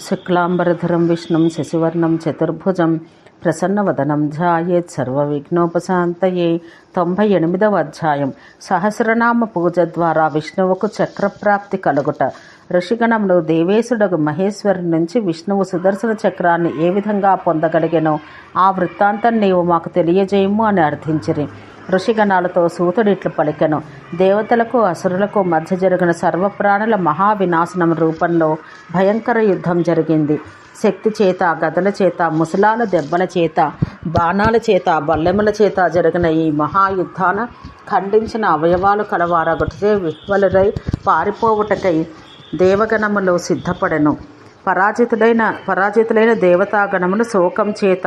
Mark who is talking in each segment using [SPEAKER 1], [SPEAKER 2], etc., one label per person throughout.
[SPEAKER 1] శుక్లాంబరధరం విష్ణుం శశివర్ణం చతుర్భుజం ప్రసన్నవదనం ధ్యాయేత్ సర్వవిఘ్నోపశాంతయే. 98వ అధ్యాయం. సహస్రనామ పూజ ద్వారా విష్ణువుకు చక్రప్రాప్తి కలుగుట. ఋషిగణములు దేవేశుడగు మహేశ్వరుని నుంచి విష్ణువు సుదర్శన చక్రాన్ని ఏ విధంగా పొందగలిగెనో ఆ వృత్తాంతం నీవు మాకు తెలియజేయము అని అర్థించిరి. ఋషిగణాలతో సూతుడిట్లు పలికెను. దేవతలకు అసురులకు మధ్య జరిగిన సర్వప్రాణుల మహావినాశనం రూపంలో భయంకర యుద్ధం జరిగింది. శక్తి చేత, గదల చేత, ముసలాల దెబ్బల చేత, బాణాల చేత, బల్లెముల చేత జరిగిన ఈ మహాయుద్ధాన ఖండించిన అవయవాలు కలవారగొటితే విహ్వలురై పారిపోవుటకై దేవగణములు సిద్ధపడెను. పరాజితులైన దేవతాగణములు శోకం చేత,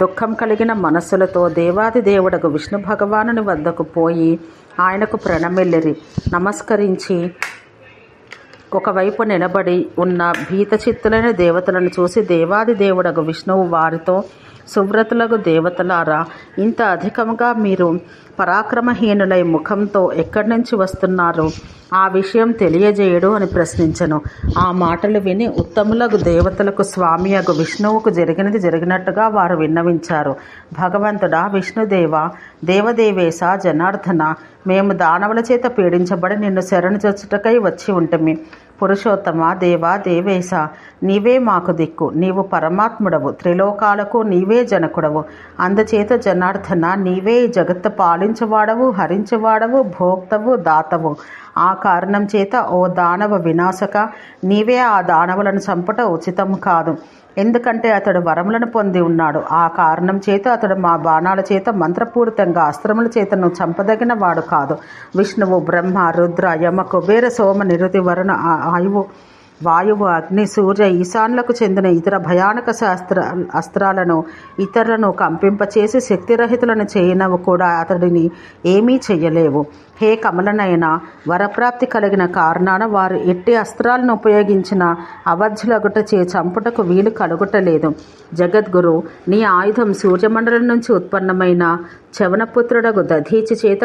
[SPEAKER 1] దుఃఖం కలిగిన మనస్సులతో దేవాది దేవుడకు విష్ణు భగవానుని వద్దకు పోయి ఆయనకు ప్రణమిల్లిరి. నమస్కరించి ఒకవైపు నిలబడి ఉన్న భీతచిత్తులైన దేవతలను చూసి దేవాది దేవుడకు విష్ణువు వారితో, సువ్రతులకు దేవతలారా, ఇంత అధికముగా మీరు పరాక్రమహీనులై ముఖంతో ఎక్కడి నుంచి వస్తున్నారు? ఆ విషయం తెలియజేయడు అని ప్రశ్నించెను. ఆ మాటలు విని ఉత్తములకు దేవతలకు స్వామియగు విష్ణువుకు జరిగినది జరిగినట్టుగా వారు విన్నవించారు. భగవంతుడా, విష్ణుదేవ, దేవదేవేశ, జనార్దన, మేము దానవుల చేత పీడించబడి నిన్ను శరణు చొచ్చుటకై వచ్చి ఉంటిమి. పురుషోత్తమ, దేవా, దేవేశ, నీవే మాకు దిక్కు. నీవు పరమాత్ముడవు, త్రిలోకాలకు నీవే జనకుడవు. అందుచేత జనార్దన, నీవే ఈ జగత్తు పాలించువాడవు, హరించువాడవు, భోక్తవు, దాతవు. ఆ కారణం చేత ఓ దానవ వినాశక, నీవే ఆ దానవులను చంపుట ఉచితం కాదు. ఎందుకంటే అతడు వరములను పొంది ఉన్నాడు. ఆ కారణం చేత అతడు మా బాణాల చేత, మంత్రపూరితంగా అస్త్రముల చేతను చంపదగిన వాడు కాదు. విష్ణువు, బ్రహ్మ, రుద్ర, యమ, కుబేర, సోమ, నిరుతి, వరుణ, వాయువు, అగ్ని, సూర్య, ఈశాన్లకు చెందిన ఇతర భయానక అస్త్రాలను ఇతరులను కంపింపచేసి శక్తిరహితులను చేయనవు కూడా అతడిని ఏమీ చెయ్యలేవు. హే కమలనయన, వరప్రాప్తి కలిగిన కారణాన వారు ఎట్టి అస్త్రాలను ఉపయోగించిన అవధ్యులగుట చే చంపుటకు వీలు కలుగుటలేదు. జగద్గురు, నీ ఆయుధం సూర్యమండలం నుంచి ఉత్పన్నమైన చవనపుత్రుడగు దధీచి చేత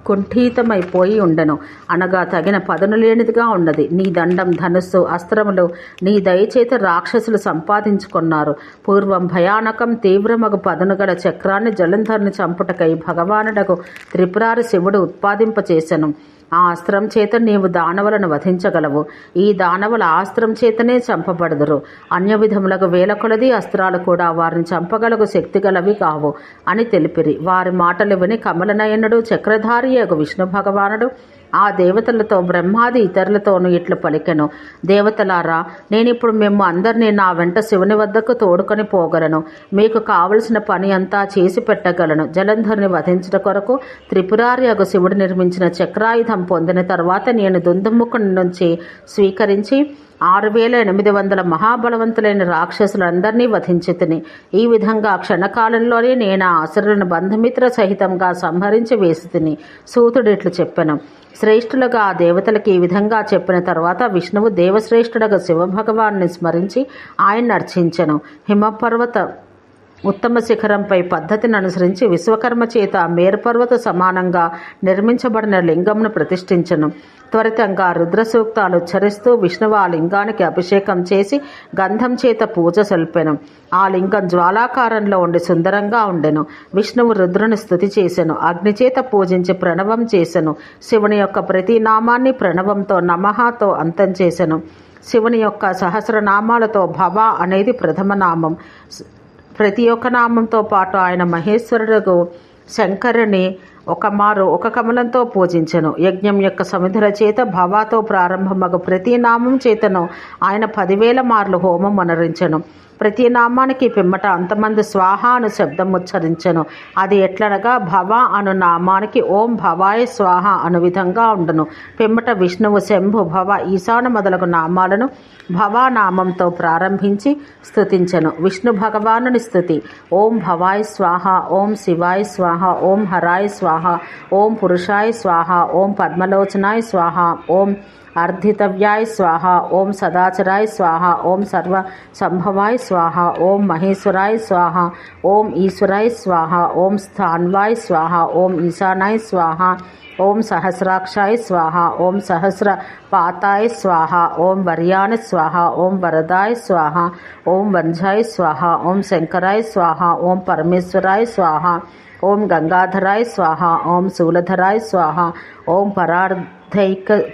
[SPEAKER 1] కుంఠితమైపోయి ఉండెను, అనగా తగిన పదును లేనిదిగా ఉన్నది. నీ దండం, ధనుస్సు, అస్త్రములు నీ దయచేత రాక్షసులు సంపాదించుకున్నారు. పూర్వం భయానకం తీవ్రమగు పదునుగల చక్రాన్ని జలంధర్ని చంపుటకై భగవానుడకు త్రిపురారి శివుడు ఉత్పాదింపచేసెను. ఆ అస్త్రం చేత నీవు దానవులను వధించగలవు. ఈ దానవుల అస్త్రం చేతనే చంపబడదురు. అన్య విధములకు వేల కొలది అస్త్రాలు కూడా వారిని చంపగలకు శక్తి గలవి కావు అని తెలిపిరి. వారి మాటలు విని కమలనయనుడు, చక్రధారియగు విష్ణు భగవానుడు ఆ దేవతలతో, బ్రహ్మాది ఇతరులతోనూ ఇట్లు పలికెను. దేవతలారా, నేనిప్పుడు మేము అందరినీ నా వెంట శివుని వద్దకు తోడుకొని పోగలను. మీకు కావలసిన పని అంతా చేసి పెట్టగలను. జలంధర్ని వధించుట కొరకు త్రిపురారియగు శివుడు నిర్మించిన చక్రాయుధం పొందిన తర్వాత నేను దుందుముఖుని నుంచి స్వీకరించి 6800 మహాబలవంతులైన రాక్షసులందరినీ వధించి తిని. ఈ విధంగా క్షణకాలంలోనే నేను ఆ అసురులను బంధుమిత్ర సహితంగా సంహరించి వేసి తిని. సూతుడిట్లు చెప్పెను. శ్రేష్ఠులుగా ఆ దేవతలకు ఈ విధంగా చెప్పిన తర్వాత విష్ణువు దేవశ్రేష్ఠుడగా శివభగవాన్ని స్మరించి ఆయన్ని అర్చించెను. హిమపర్వత ఉత్తమ శిఖరంపై పద్ధతిని అనుసరించి విశ్వకర్మ చేత మేరుపర్వత సమానంగా నిర్మించబడిన లింగంను ప్రతిష్ఠించెను. త్వరితంగా రుద్ర సూక్తాలు ఉచ్చరిస్తూ విష్ణువు ఆ లింగానికి అభిషేకం చేసి గంధం చేత పూజ సల్పెను. ఆ లింగం జ్వాలాకారంలో ఉండి సుందరంగా ఉండెను. విష్ణువు రుద్రుని స్తుతి చేసెను. అగ్ని చేత పూజించి ప్రణవం చేసెను. శివుని యొక్క ప్రతి నామాన్ని ప్రణవంతో, నమఃతో అంతం చేసెను. శివుని యొక్క సహస్రనామాలతో భవ అనేది ప్రథమ నామం. ప్రతి ఒక్క నామంతో పాటు ఆయన మహేశ్వరుడు శంకరుని ఒక కమలంతో పూజించెను. యజ్ఞం యొక్క సమిధుల చేత భవాతో ప్రారంభమగు ప్రతి నామం చేతను ఆయన 10,000 మార్లు హోమం అనరించెను. ప్రతి నామానికి పిమ్మట అంతమంది స్వాహ అను శబ్దం ఉచ్చరించెను. అది ఎట్లనగా భవ అను నామానికి ఓం భవాయ స్వాహ అను విధంగా ఉండును. పిమ్మట విష్ణువు శంభు, భవ, ఈశాన మొదలగు నామాలను భవానామంతో ప్రారంభించి స్తుతించెను. విష్ణు భగవానుని స్తుతి: ఓం భవాయ స్వాహ, ఓం శివాయ స్వాహ, ఓం హరాయ స్వాహ, ఓం పురుషాయ స్వాహ, ఓం పద్మలోచనాయ స్వాహ, ఓం अर्धितव्याय स्वाहा। ओम सदाचराय स्वाहा। ओम सर्व संभवाय स्वाहा। ओम महेश्वराय स्वाहा। ओम ईश्वराय स्वाहा। ओम स्थानवाय स्वाहा। ओम ईशानाय स्वाहा। ओम सहस्राक्षाय स्वाहा। ओम सहस्रपाताय स्वाहा। ओम वर्यान स्वाहा। ओम वरदाय स्वाहा। ओम वंझाय स्वाहा। ओम शंकराय स्वाहा। ओम परमेश्वराय स्वाहा। ओम गंगाधराय स्वाहा। ओम शूलधराय स्वाहा। ओम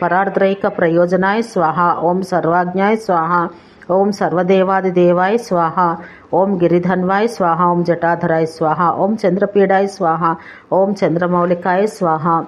[SPEAKER 1] परार्द्रैक प्रयोजनाय स्वाहा। ओम सर्वाज्ञाय स्वाहा। ओम सर्वदेवादिदेवाय स्वाहा। ओम गिरिधन्वाय स्वाहा। ओम जटाधराय स्वाहा। ओम चंद्रपीडाय स्वाहा। ओम चंद्रमौलिकाय स्वाहा।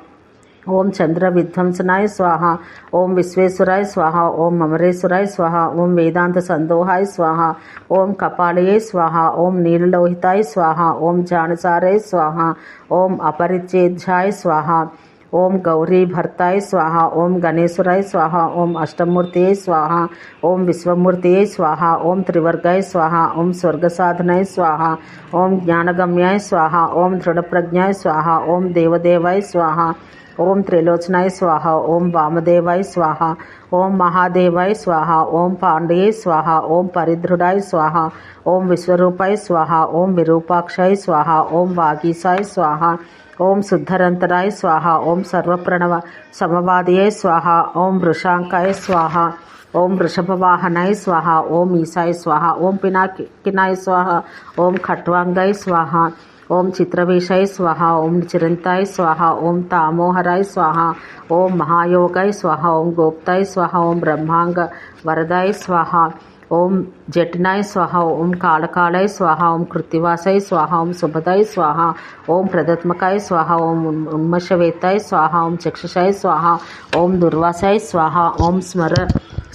[SPEAKER 1] ओम चंद्र विध्वंसनाय स्वाहा। ओम विश्वेश्वराय स्वाहा। ओम अमरेश्वराय स्वाहा। ओम वेदांत संदोहाय स्वाहा। ओम कपालये स्वाहा। ओम नीललोहिताय स्वाहा। ओम जानसारे स्वाहा। ओम अपरिच्छेद्याय स्वाहा। ओम गौरी भर्ताय स्वाहा। ओम गणेश्वराय स्वाहा। ओम अष्टमूर्तये स्वाहा। ओम विश्वमूर्तये स्वाहा। ओम त्रिवर्गाय स्वाहा। ओम स्वर्गसाधनाय स्वाहा। ओम ज्ञानगम्याय स्वाहा। ओम दृढ़प्रज्ञाय स्वाहा। ओम देवदेवाय स्वाहा। ओम त्रिलोचनाय स्वाहा। ओम वामदेवाय स्वाहा। ओम महादेवाय स्वाहा। ओम पांडये स्वाहा। ओम परिधृडाय स्वाहा। ओम विश्वरूपाय स्वाहा। ओम विरूपाक्षाय स्वाहा। ओम वागीशाय स्वाहा। ओम शुद्धरंतराय स्वाहा। ओम सर्वप्रणव समवादिये स्वाहा। ओम वृषांकाय स्वाहा। ओम वृषभवाहनाय स्वाहा। ओम ईशाय स्वाहा। ओम पिनाकिनाय स्वाहा। ओम खट्वांगाय स्वाहा। ओम चित्रवेशाय स्वाहा। ओम चिरंताय स्वाहा। ओम तामोहराय स्वाहा। ओम महायोगाय स्वाहा। ओम गोप्ताय स्वाहा। ओम ब्रह्मांग वरदाय स्वाहा। ओम जटिनाय स्वाहा। ओम कालकालाय स्वाहा। ओम कृत्तिवासाय स्वाहा। ओम सुभदाय स्वाहा। ओम प्रदत्मकाय स्वाहा। ओम उन्मशवेताय स्वाहा। ओम चक्षुषाय स्वाहा। ओम दुर्वासाय स्वाहा। ओम स्मर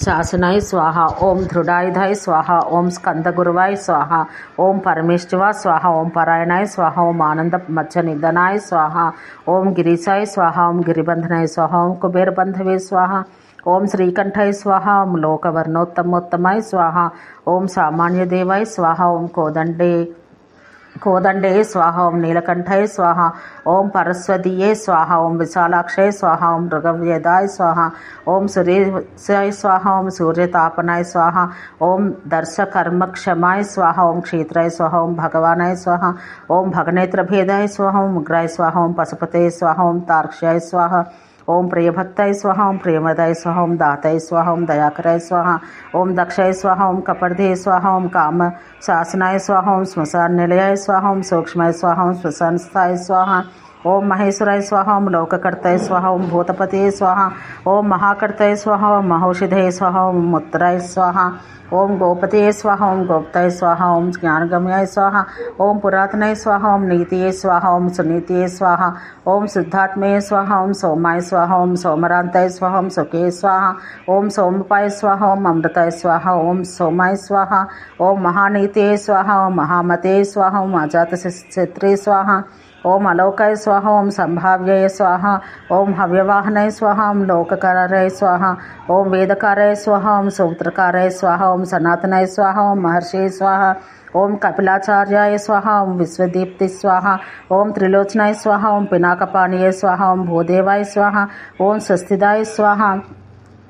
[SPEAKER 1] शासनाय स्वाहा। ओम दृढ़ायुधाय स्वाहा। ओम स्कंदगुरुवाय स्वाहा। ओम परमेष्टवा स्वाहा। ओम परायणाय स्वाहा। ओम आनंद मच्छ निधनाय स्वाहा। ओम गिरीशाय स्वाहा। ओम गिरिबंधनाय स्वाहा। ओम कुबेरबंधवे स्वाहा। ओम श्रीकंठाय स्वाहा। ओम लोकवर्णोत्तमोत्तमाय स्वाहा। ओम सामान्य देवाय स्वाहा। ओम कोदंडे स्वाहा। ओम नीलकंठाय स्वाहा। ओम परस्वतीये स्वाहा। ओम विशालाक्षय स्वाहा। ओम मृगव्यदाय स्वाहा। ओम सूर्यसाय स्वाहा। ओम सूर्यतापनाय स्वाहा। ओम दर्शकर्मक्षमाय स्वाहा। ओम क्षेत्राय स्वाहा। ओम भगवानाय स्वाहा। ओम भगनेत्रभेदाय स्वाहा। ओम उग्राय स्वाहा। ओम पशुपते स्वाहा। ओम तार्क्ष्याय स्वाहा। ओम प्रियभक्ताय स्वाहा। ओम प्रियमदाय स्वाहा। ओम दाताय स्वाहा। ओम दयाकराय स्वाहा। ओम दक्षाय स्वाहा। ओम कपर्धे स्वाहा। ओम काम शासनाय स्वाहा। ओम श्मशान निलयाय स्वाहा। ओम सूक्ष्माय स्वाहा। ओम श्मशानस्थाय स्वाहा। ओम महेश्वराय स्वाहा। ओम लोककर्ताय स्वाहा। ओम भूतपते स्वाहा। ओम महाकर्ताय स्वाहा। ओम महौषधे स्वाहा। ओम मुत्राय स्वाहा। ओम गोपते स्वाहा। ओम गोप्ताय स्वाहा। ओम ज्ञानगम्याय स्वाहा। ओम पुरातनाय स्वाहा। ओम नीतिये स्वाहा। ओम सुनीतिये स्वाहा। ओम शुद्धात्मये स्वाहा। ओम सोमाय स्वाहा। ओम सोमरांताय स्वाहा। ओम सुखे स्वाहा। ओम सोमपाय स्वाहा। ओम अमृताय स्वाहा। ओम सोमाय स्वाहा। ओम महानीतिये स्वाहा। ओम महामते स्वाहा। ओम अजातशत्रुये स्वाहा। ओम अलोकाय स्वाहा। ओम संभाव्याय स्वाहा। ओम हव्यवाहनाय स्वाहा। ओम लोककाराय स्वाहा। ओम वेदकाराय स्वाहा। ओम सूत्रकाराय स्वाहा। ओम सनातनाय स्वाहा। ओम महर्षि स्वाहा। ओम कपिलाचार्याय स्वाहा। ओम विश्वदीप्ति स्वाहा। ओम त्रिलोचनाय स्वाहा। ओम पिनाकपाणिये स्वाहा। ओम भूदेवाय स्वाहा। ओम स्वस्तिदाय स्वाहा।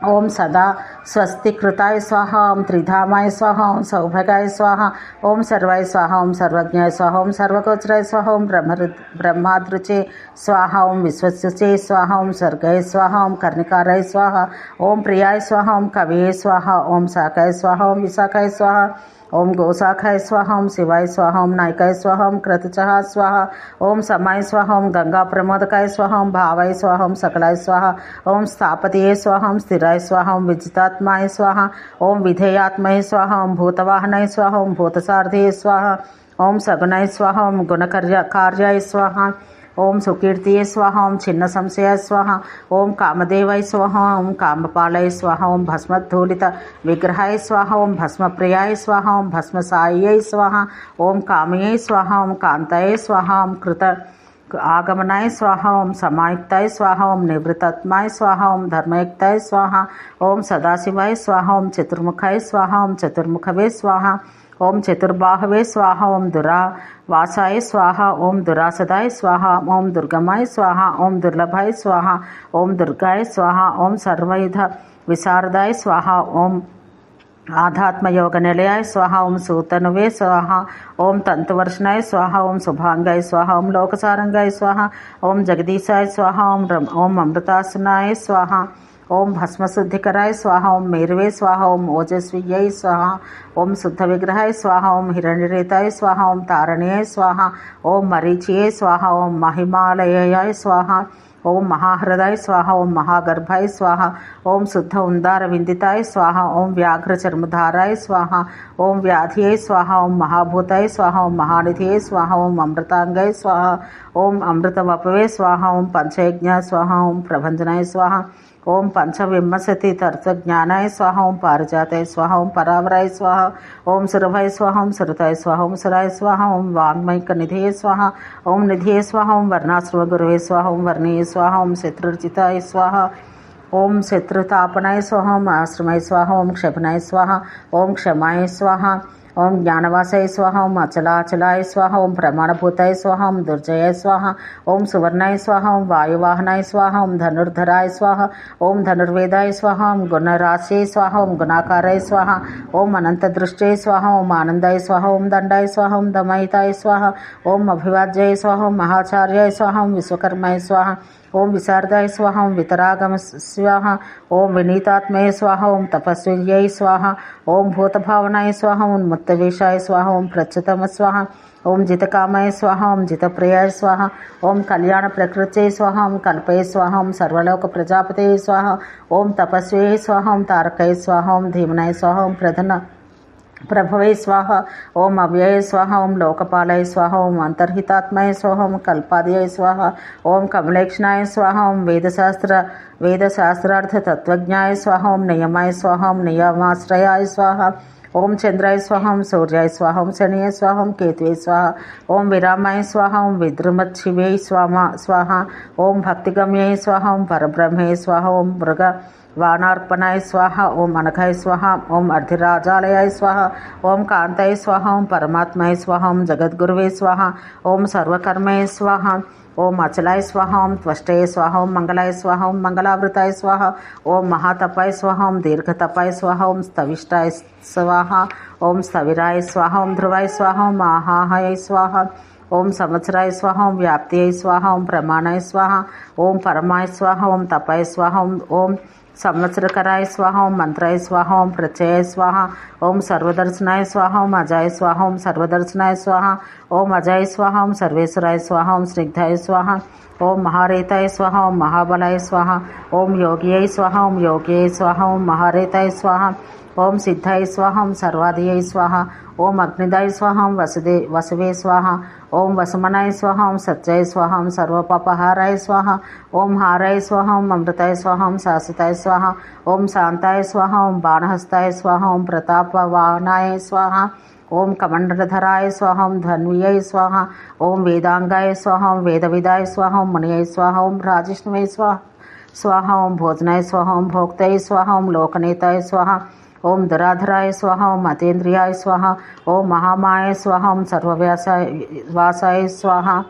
[SPEAKER 1] ओम सदा स्वस्तिकृताय स्वाहा। ओम त्रिधामाय स्वाहा। ओम सौभगाय स्वाहा। ओम सर्वाय स्वाहा। ओम सर्वज्ञाय स्वाहा। ओम सर्वगोचराय स्वाहा। ओम ब्रह्मादृचे स्वाहा। ओम विश्वसुचे स्वाहा। ओम स्वर्गाय स्वाहा। ओम कर्णिकाराय स्वाहा। ओम प्रियाय स्वाहा। ओम कविये स्वाहा। ओम शाखाय स्वाहा। ओम विशाखाय स्वाहा। ओम गोशाखाय स्वाहा। ओम शिवाय स्वाहा। ओम नायकाय स्वाहा। ओम क्रतुचः स्वाहा। ओम समाय स्वाहा। ओम गंगा प्रमोदकाय स्वाहा। ओम भावाय स्वाहा। ओम सकलाय स्वाहा। ओम स्थापतिये स्वाहा। ओम स्थिराय स्वाहा। ओम विजितात्माय स्वाहा। ओम विधेयात्मये स्वाहा। ओम भूतवाहनाय स्वाहा। ओम भूतसारथिये स्वाहा। ओम सगुणाय स्वाहा। ओम गुणकार्याय स्वाहा। ओम सुकीर्तिये स्वाहा। ओम छिन्न संशयाय स्वाहा। ओम कामदेवाय स्वाहा। ओम कामपालाय स्वाहा। ओम भस्मधूलित विग्रहाय स्वाहा। ओम भस्मप्रियाय स्वाहा। ओम भस्मसाय्यै स्वाहा। ओम कामये स्वाहा। ओम कांताय स्वाहा। ओम कृत आगमनाय स्वाहा। ओम समायुक्ताय स्वाहा। ओम निवृत्तात्माय स्वाहा। ओम धर्मयुक्ताय स्वाहा। ओम सदाशिवाय स्वाहा। ओम चतुर्मुखाय स्वाहा। ओम चतुर्मुखवे स्वाहा। ओम चतुर्बाहवे स्वाहा। ओम दुरावासाय स्वाहा। ओम दुरासदाय स्वाहा। ओम दुर्गमाय स्वाहा। ओम दुर्लभाय स्वाहा। ओम दुर्गाय स्वाहा। ओम सर्वयुध విశారదాయ స్వాహ. ఓం ఆధ్యాత్మయోగ నిలయాయ స్వాహ. ఓం సూతనువే స్వాహ. ఓం తంతువర్షణాయ స్వాహ. ఓం శుభాంగాయ స్వాహ. ఓం లోకసారంగాయ స్వాహ. ఓం జగదీశాయ స్వాహ. ఓం అమృతాసనాయ స్వాహ. ఓం భస్మశుద్ధికరాయ స్వాహ. ఓం మేరువే స్వాహ. ఓం ఓజస్వియై స్వాహ. ఓం శుద్ధ విగ్రహాయ స్వాహ. ఓం హిరణ్యరేతాయ స్వాహ. ఓం తారణీయ స్వాహ. ఓం మరీచియే స్వాహ. ఓం మహిమాలయాయ స్వాహ. ఓం మహాహృదాయ స్వాహ. ఓం మహాగర్భాయ స్వాహ. ఓం శుద్ధ ఉందార విందితాయ స్వాహ. ఓం వ్యాఘ్ర చర్మధారాయ స్వాహ. ఓం వ్యాధియే స్వాహ. ఓం మహాభూతాయ స్వాహ. ఓం మహానిధియే స్వాహ. ఓం అమృతాంగాయ స్వాహ. ఓం అమృత వపవే స్వాహ. ఓం పంచయజ్ఞ స్వాహ. ఓం ప్రభంజనాయ స్వాహ. ఓం పంచవింశతి తత్వజ్ఞానాయ స్వాహ. ఓం పారిజాతాయ స్వాహ. ఓం పరావరాయ స్వాహ. ఓం సురభాయ స్వాహ. ఓం సురతాయ స్వాహ. ఓం సురాయ స్వాహ. ఓం వాంగ్మైక నిధియే స్వాహ. ఓం నిధియే స్వాహ. ఓం వర్ణాశ్రమ గురువే స్వాహ. ఓం వర్ణీయ స్వాహ. ఓం శత్రుర్జితాయ స్వాహ. ఓం శత్రుతాపనాయ స్వాహ. ఓం ఆశ్రమాయ స్వాహ. ఓం క్షపనాయ స్వాహ. ఓం క్షమాయ స్వాహ. ఓం జ్ఞానవాసాయ స్వాహ. ఓం అచలాచలాయ స్వాహ. ఓం ప్రమాణభూతాయ స్వాహ. ఓం దుర్జయాయ స్వాహ. ఓం సువర్ణాయ స్వాహ. ఓం వాయువాహనాయ స్వాహ. ఓం ధనుర్ధరాయ స్వాహ. ఓం ధనుర్వేదాయ స్వాహ. ఓం గుణరాశ్యై స్వాహ. ఓం గుణాకారాయ స్వాహ. ఓం అనంతదృష్ట్యై స్వాహ. ఓం ఆనందాయ స్వాహ. ఓం దండాయ స్వాహ. ఓం దమయితాయ స్వాహ. ఓం అభివాద్యాయ స్వాహ. ఓం మహాచార్యాయ స్వాహ. ఓం విశ్వకర్మాయ స్వాహ. ఓం విశారదాయ స్వాహ. ఓం వితరాగమ స్వాహ. ఓం వినీతాత్మయ స్వాహ. ఓం తపస్వియై స్వాహ. ఓం భూతభావనాయ స్వాహ. ఓం ముత్తవేషాయ స్వాహ. ఓం ప్రచ్యుతమ స్వాహ. ఓం జితకామాయ స్వాహ. ఓం జితప్రియాయ స్వాహ. ఓం కళ్యాణ ప్రకృత్యై స్వాహ. ఓం కల్పయ స్వాహ. ఓం సర్వలోక ప్రజాపతయ స్వాహ. ఓం తపస్వ్యై స్వాహ. ఓం తారకయ స్వాహ. ఓం ధీమనాయ స్వాహ. ఓం ప్రభవే స్వాహ. ఓం అవ్యయ స్వాహ. ఓం లోకపాలయ స్వాహ. ఓం అంతర్హితాత్మయ స్వాహ. ఓం కల్పాదయ స్వాహ. ఓం కమలేక్షణాయ స్వాహ. ఓం వేదశాస్త్రార్థ తత్వజ్ఞాయ స్వాహ. ఓం నియమాయ స్వాహ. ఓం నియమాశ్రయాయ స్వాహ. ఓం చంద్రాయ స్వాహ. ఓం సూర్యాయ స్వాహ. ఓం శనియ స్వాహ. ఓం కేతువే స్వాహ. ఓం విరామాయ స్వాహ. ఓం విద్రుమచ్చివే స్వాహ. ఓం భక్తిగమ్యై స్వాహ. ఓం పరబ్రహ్మే స్వాహ. ఓం మృగ వానార్పణాయ స్వాహ. ఓం అనఘాయ స్వాహ. ఓం అర్ధిరాజాలయాయ స్వాహ. ఓం కాంతాయ స్వాహ. ఓం పరమాత్మాయ స్వాహ. ఓం జగద్గురువే స్వాహ. ఓం సర్వకర్మయ స్వాహ. ఓం అచలాయ స్వాహ. ఓం త్వష్టయ స్వాహ. ఓం మంగళాయ స్వాహ. ఓం మంగళావృతాయ స్వాహ. ఓం మహాతపాయ స్వాహ. ఓం దీర్ఘతపాయ స్వాహ. ఓం స్థవిష్టాయ స్వాహ. ఓం స్థవిరాయ స్వాహ. ఓం ధ్రువాయ స్వాహ. ఓం మహాహాయ స్వాహ. ఓం సంవత్సరాయ స్వాహ. ఓం వ్యాప్తియై స్వాహ. ఓం ప్రమాణాయ స్వాహ. ఓం పరమాయ స్వాహ. ఓం తపాయ స్వాహ. ఓం సంవత్సరకరాయ స్వాహ. ఓం మంత్రాయ స్వాహ. ఓం ప్రత్యయ స్వాహ. ఓం సర్వదర్శనాయ స్వాహ. ఓం అజాయ స్వాహ. ఓం సర్వదర్శనాయ స్వాహ. ఓం అజాయ స్వాహ. ఓం సర్వేశ్వరాయ స్వాహ. ఓం స్నిగ్ధాయ స్వాహ. ఓం మహారేతాయ స్వాహ. ఓం మహాబలాయ స్వాహ. ఓం యోగియై స్వాహ. ఓం యోగ్యై స్వాహ. ఓం మహారేతాయ స్వాహ. ఓం సిద్ధాయ స్వాహ. ఓం సర్వాధియై స్వాహ. ఓం అగ్నిదాయ స్వాహ. ఓం వసువే స్వాహ. ఓం వసుమనాయ స్వాహ. ఓం సత్యాయ స్వాహ. ఓం సర్వపాపహారాయ స్వాహ. ఓం హారాయ స్వాహ. ఓం అమృతాయ స్వాహ. ఓం శాశ్వతాయ స్వాహ. ఓం శాంతాయ స్వాహ. ఓం బాణహస్తాయ స్వాహ. ఓం ప్రతాపవానాయ స్వాహ. ఓం కమండలధరాయ స్వాహ. ఓం ధన్వీయై స్వాహ. ఓం వేదాంగాయ స్వాహ. ఓం వేదవిదాయ స్వాహ. ఓం మునియై స్వాహ. ఓం రాజిష్ణువై స్వాహ. ఓం భోజనాయ స్వాహ. ఓం భోక్తయ స్వాహ. ఓం లోకనేతాయ స్వాహ. ఓం దురాధరాయ స్వాహ. ఓం అతేంద్రియాయ స్వాహ. ఓం మహామాయ స్వాహ. ఓం సర్వవాసాయ స్వాహ.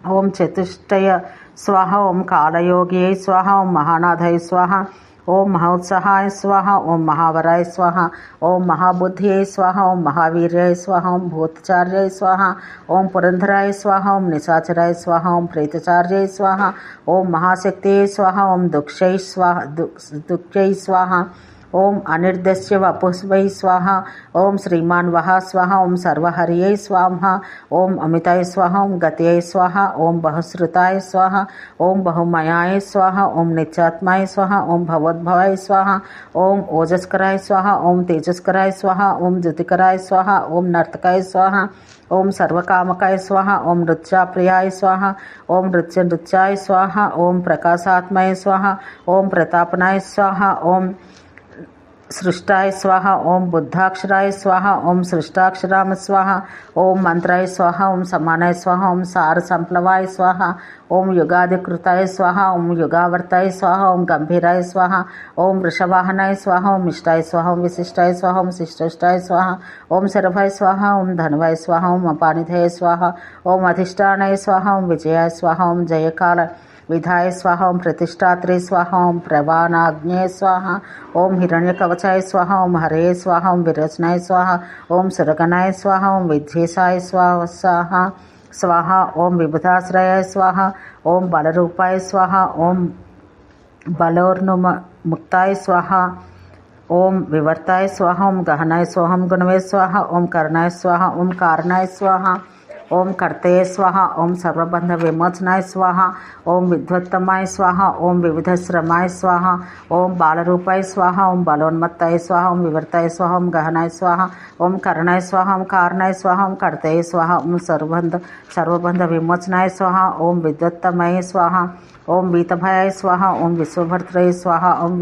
[SPEAKER 1] ఓం చతుష్టయ స్వాహ. ఓం కాలయోగియై స్వాహ. ఓం మహానాథాయ స్వాహ. ఓం మహోత్సాహాయ స్వాహ. ఓం మహావరాయ స్వాహ. ఓం మహాబుద్ధియై స్వాహ. ఓం మహావీర్యాయ స్వాహ. ఓం భూతచార్యాయ స్వాహ. ఓం పురంధరాయ స్వాహ. ఓం నిశాచరాయ స్వాహ. ఓం ప్రేతచార్యాయ స్వాహ. ఓం మహాశక్తియై స్వాహ. ఓం దుఃఖై స్వాహ. ఓం అనిర్దస్య వపుస్వై స్వాహ. ఓం శ్రీమాన్ వహ స్వాహ. ఓం సర్వహరియై స్వాహ. ఓం అమితాయ స్వాహ. ఓం గతయై స్వాహ. ఓం బహుశ్రుతాయ స్వాహ. ఓం బహుమయాయ స్వాహ. ఓం నిత్యాత్మాయ స్వాహ. ఓం భగవద్భవాయ స్వాహ. ఓం ఓజస్కరాయ స్వాహ. ఓం తేజస్కరాయ స్వాహ. ఓం జ్యోతికరాయ స్వాహ. ఓం నర్తకాయ స్వాహ. ఓం సర్వకామకాయ స్వాహ. ఓం నృత్యప్రియాయ స్వాహ. ఓం నృత్యాయ స్వాహ. ఓం ప్రకాశాత్మయ స్వాహ. ఓం ప్రతాపనాయ స్వాహ. ఓం సృష్టాయ స్వాహ. ఓం బుద్ధాక్షరాయ స్వాహ. ఓం సృష్టాక్షరామ స్వాహ. ఓం మంత్రాయ స్వాహ. ఓం సమానాయ స్వాహ. ఓం సార సంప్లవాయ స్వాహ. ఓం యుగాధికృతాయ స్వాహ. ఓం యుగావర్తాయ స్వాహ. ఓం గంభీరాయ స్వాహ. ఓం వృషవాహనాయ స్వాహ. ఓం ఇష్టాయ స్వాహ. ఓం విశిష్టాయ స్వాహ. ఓం శిష్టోష్టాయ స్వాహ. ఓం శరభాయ స్వాహ. ఓం ధనువాయ స్వాహ. ఓం అపానిధయ స్వాహ. ఓం అధిష్టానాయ స్వాహ. ఓం విజయాయ స్వాహ. ఓం జయకాల विधाय स्वाहा ओम प्रतिष्ठात्रे स्वाहा ओम प्रवानाग्ने स्वाहा ओम हिरण्यकवचाय स्वाहा ओम हरे स्वाहा ओम विरचनाय स्वाहा ओम सुरगणाय स्वाहा ओम विद्वेषाय स्वाहा स्वाहा ओम विबुधाश्रयाय स्वाहा ओम बलरूपाय स्वाहा ओम बलोर्नुमुक्ताय स्वाहा ओम विवर्ताय स्वाहा ओम गहनाय स्वाहा ओम गुणवे स्वाहा ओम करणाय स्वाहा ओम कारणाय स्वाहा ओम कर्तये स्वाहा ओम सर्वबंध विमोचनाय स्वाहा ओम विद्वत्तमाय स्वाहा ओम विविधश्रमाय स्वाहा ओम बालरूपाय स्वाहा ओम बलोन्मत्ताय स्वाहा ओम विवर्ताय स्वाहा ओम गहनाय स्वाहा ओम करणाय स्वाहा ओम कारणाय स्वाहा ओम कर्तये स्वाहा ओम सर्वबंध विमोचनाय स्वाहा ओम विद्वत्तमये स्वाहा ओम वीतभयाय स्वाहा ओम विश्वभर्त्रये स्वाहा ओम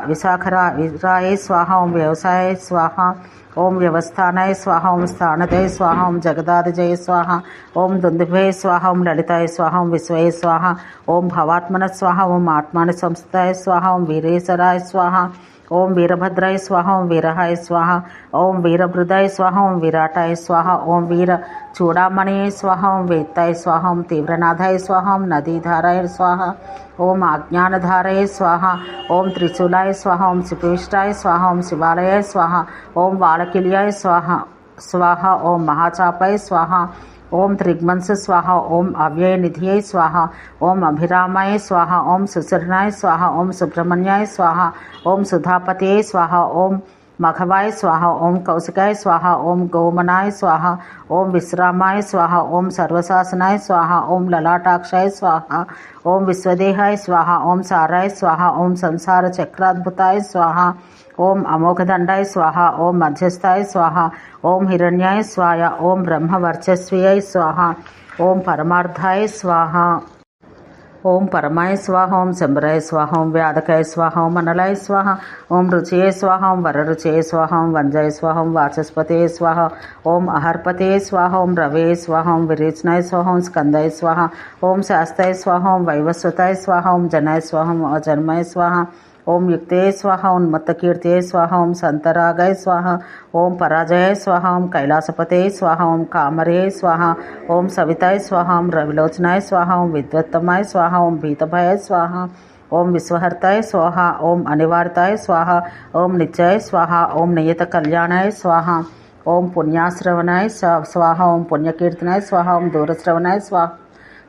[SPEAKER 1] विशाखराय स्वाहा ओम व्यवसाय स्वाहा ओम व्यवस्थानाय स्वाहा ओम स्थानदय स्वाहा ओम जगदादिजय स्वाहा ओम दुंदुभे स्वाहा ओम ललिताय स्वाहा ओम विश्वये स्वाहा ओम भवात्मन स्वाहा ओम आत्मान संस्थाय स्वाहा ओम वीरेश्वराय स्वाहा ओम वीरभद्राय स्वाहा ओम वीरहाय स्वाहा ओम वीरभृदाय स्वाहा ओम विराटाय स्वाहा ओम वीर चूड़ामणि स्वाहा ओम वेत्ताय स्वाहा ओम तीव्रनाथाय स्वाहा ओम नदीधाराय स्वाहा ओम आज्ञानधारय स्वाहा ओम त्रिशूलाय स्वाहा ओम सुपिष्टाय स्वाहा ओम शिवालयाय स्वाहा ओम वालकिल्याय स्वाहा ओम महाचापाय स्वाहा ओम त्रिग्मंस स्वाहा ओम अव्यय निधिये स्वाहा ओम अभिरामाय स्वाहा ओम सुसरणाय स्वाहा ओम सुब्रह्मण्याय स्वाहा ओम सुधापतये स्वाहा ओम मघवाय स्वाहा ओम कौशिकाय स्वाहा ओम गोमनाय स्वाहा ओम विश्रामाय स्वाहा ओम सर्वशासनाय स्वाहा ओम ललाटाक्षाय स्वाहा ओम विश्वदेहाय स्वाहा ओम साराय स्वाहा ओम संसार चक्राद्भुताय स्वाहा ओम अमोघदंडाय स्वाहा ओम मध्यस्थाय स्वाहा ओम हिरण्याय स्वाहा ओम ब्रह्मवर्चस्वीय स्वाहा ओम परमार्थाय स्वाहा ओम परमाय स्वाहा ओम शंभराय स्वाहा ओम व्याधकाय स्वाहा ओम अनलाय स्वाहा ओम रुचये स्वाहा ओम वररुचये स्वाहा ओम वंजाय स्वाहा ओम वाचस्पते स्वाहा ओम अहर्पते स्वाहा ओम रवे स्वाहा ओम विरेचनाय स्वाहा ओम स्कंदाय स्वाहा ओम शास्ताय स्वाहा ओम वैवस्वताय स्वाहा ओम जनाय स्वाहा ओम अजन्माय स्वाहा ओम युक्ते स्वाहा ओम मत्तकीर्तये स्वाहा ओम संतरागाय स्वाहा ओम पराजय स्वाहा ओम कैलासपते स्वाहा ओम कामरे स्वाहा ओम सविताय स्वाहा ओम रविलोचनाय स्वाहा ओम विद्वत्तमाय स्वाहा ओम भीतभयाय स्वाहा ओम विश्वहर्ताय स्वाहा ओम अनिवार्ताय स्वाहा ओम नित्याय स्वाहा ओम नियत कल्याणाय स्वाहा ओम पुण्याश्रवणाय स्वाहा ओम पुण्यकीर्तनाय स्वाहा ओम दूरश्रवणाय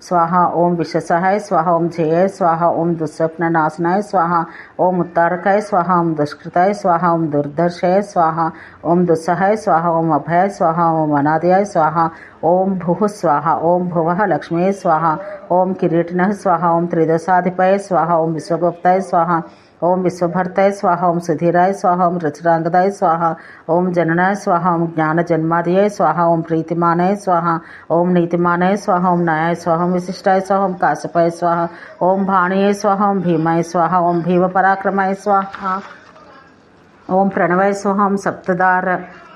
[SPEAKER 1] स्वाहा ओम विशसहाय स्वाहा ओम जय स्वाहा ओम दुस्वप्न नाशनाय स्वाहा ओम उत्तारकाय स्वाहा ओम दुष्कृताय स्वाहा ओम दुर्दर्शय स्वाहा ओम दुस्सहाय स्वाहा ओम अभय स्वाहा ओम अनादयाय स्वाहा ओम भुः स्वाहा ओम भुवः लक्ष्मी स्वाहा ओम किरीटिनः स्वाहा ओम त्रिदशाधिपय स्वाहा ओम विश्वगुप्ताय स्वाहा ओम विश्वभर्ताय स्वाहा ओम सुधीराय स्वाहा ओम रुचिरांगदाय स्वाहा ओम जननाय स्वाहा ओम ज्ञान जन्मादय स्वाहा ओम प्रीतिमानय स्वाहा ओम नीतिमानय स्वाहा ओम न्याय स्वाहा ओम विशिष्टाय स्वाहा ओम काश्यपाय स्वाहा ओम भाणीय स्वाहा ओम भीमाय स्वाहा ओम भीम पराक्रमाय स्वाहा ओम प्रणवाय स्वाहा ओम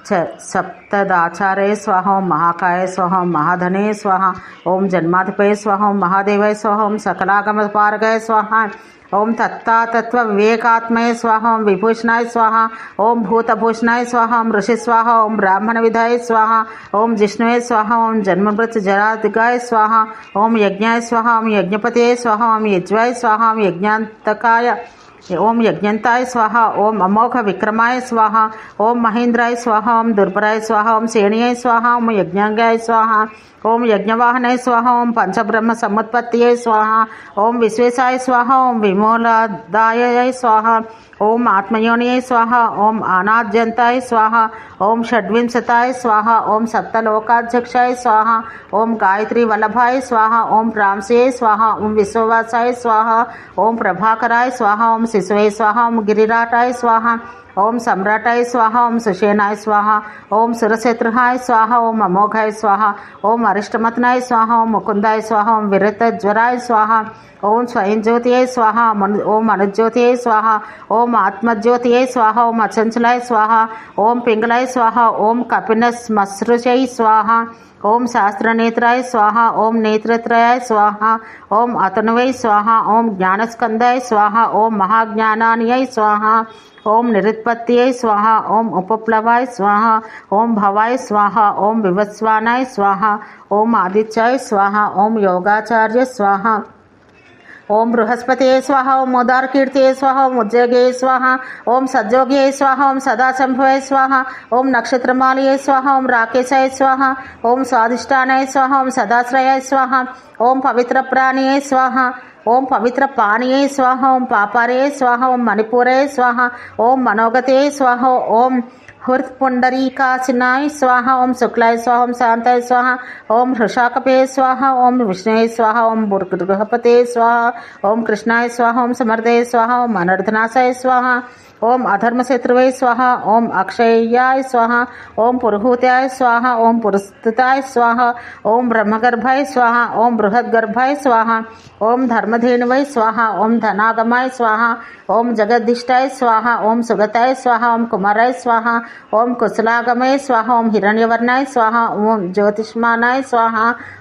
[SPEAKER 1] सप्तदाचार्य स्वाहा ओम महाकाय स्वाहा ओम महाधने स्वाहा ओम जन्माधिपय स्वाहा ओम महादेवाय स्वाहा ओम सकलागम पारगाय स्वाहा ओम तत्व विवेकात्मय स्वाहा ओम विभूषणाय स्वाहा ओम भूतभूषणाय स्वाहा ओम ऋषि स्वाहा ओम ब्राह्मण विधाय स्वाहा ओम जिष्णुवे स्वाहा ओम जन्ममृत जरादिगाय स्वाहा ओम यज्ञाय स्वाहा ओम यज्ञपतये स्वाहा ओम यज्वाय स्वाहा ओम यज्ञांतकाय ओम यज्ञंताय स्वाहा ओम अमोघ विक्रमाय स्वाहा ओम महेंद्राय स्वाहा ओम दुर्बराय स्वाहा ओम सेणीय स्वाहा ओम यज्ञांगाय स्वाहा ओम यज्ञवाहनाय स्वाहा ओम पंचब्रह्म समुत्पत्तिये स्वाहा ओम विश्वेशाय स्वाहा ओम विमोलदाय स्वाहा ओम आत्मयोनिये स्वाहा ओम अनाद्यंताय स्वाहा ओम षड्विंशताय स्वाहा ओम सप्तलोकाध्यक्षाय स्वाहा ओम गायत्री वल्लभाय स्वाहा ओम प्रांशये स्वाहा ओम विश्ववासाय स्वाहा ओम प्रभाकराय स्वाहा ओम शिशुवे स्वाहा ओम गिरिराटाय स्वाहा ओम सम्राटाय स्वाहा ओम सुषेनाय स्वाहा ओम सुरशत्रुहाय स्वाहा ओम अमोघाय स्वाहा ओम अरिष्टमतनाय स्वाहा ओम मुकुंदाय स्वाहा ओम विरतज्वराय स्वाहा ओम स्वयं ज्योतिये स्वाहा ओम अनुज्योतिये स्वाहा ओम आत्मज्योतिये स्वाहा ओम अचंचलाय स्वाहा ओम पिंगलाय स्वाहा ओम कपिनस्मसृजय स्वाहा ओम शास्त्रनेत्राय स्वाहा ओम नेत्रत्रयाय स्वाहा ओम अतनुवै स्वाहा ओम ज्ञानस्कंदाय स्वाहा ओम महाज्ञानानिय स्वाहा ओम निरुत्पत्तिये स्वाहा ओम उपप्लवाय स्वाहा ओम भवाय स्वाहा ओम विवस्वानाय स्वाहा ओम आदित्याय स्वाहा ओम योगाचार्य स्वाहा ఓం బృహస్పతియే స్వాహ. ఓం ఉదారకీర్తియే స్వాహ. ఓం ఉద్యోగే స్వాహ. ఓం సద్యోగ్యే స్వాహ. ఓం సదాశంభవే స్వాహ. ఓం నక్షత్రమాలయే స్వాహ. ఓం రాకేశాయ స్వాహ. ఓం స్వాదిష్టానాయ స్వాహ. ఓం సదాశ్రయాయ స్వాహ. ఓం పవిత్ర ప్రాణియే స్వాహ. ఓం పవిత్ర పానీయే స్వాహ. ఓం పాపారే స్వాహ. ఓం మణిపూరే స్వాహ. ఓం మనోగతే స్వాహ. ఓం హృత్పుండరీకాసినాయ స్వాహ. ఓం శుక్లాయ స్వాహ. ఓం శాంతాయ స్వాహ. ఓం హృషాకపే స్వాహ. ఓం విష్ణువే స్వాహ. ఓం బృహపతే స్వాహ. ఓం కృష్ణాయ స్వాహ. ఓం సమర్థయ స్వాహ. ఓం అనర్థనాశాయ స్వాహ. ఓం అధర్మశత్రువే స్వాహ. ఓం అక్షయాయ స్వాహ. ఓం పురుహూతాయ స్వాహ. ఓం పురస్థితాయ స్వాహ. ఓం బ్రహ్మగర్భాయ స్వాహ. ఓం బృహద్గర్భాయ స్వాహ. ఓం ధర్మధేనువై స్వాహ. ఓం ధనాగమాయ స్వాహ. ఓం జగద్దిష్టాయ స్వాహ. ఓం సుగతాయ స్వాహ. ఓం కుమారాయ స్వాహ. ఓం కుశలాగమయ స్వాహ. ఓం హిరణ్యవర్ణాయ స్వాహ. ఓం జ్యోతిష్మానాయ స్వాహ.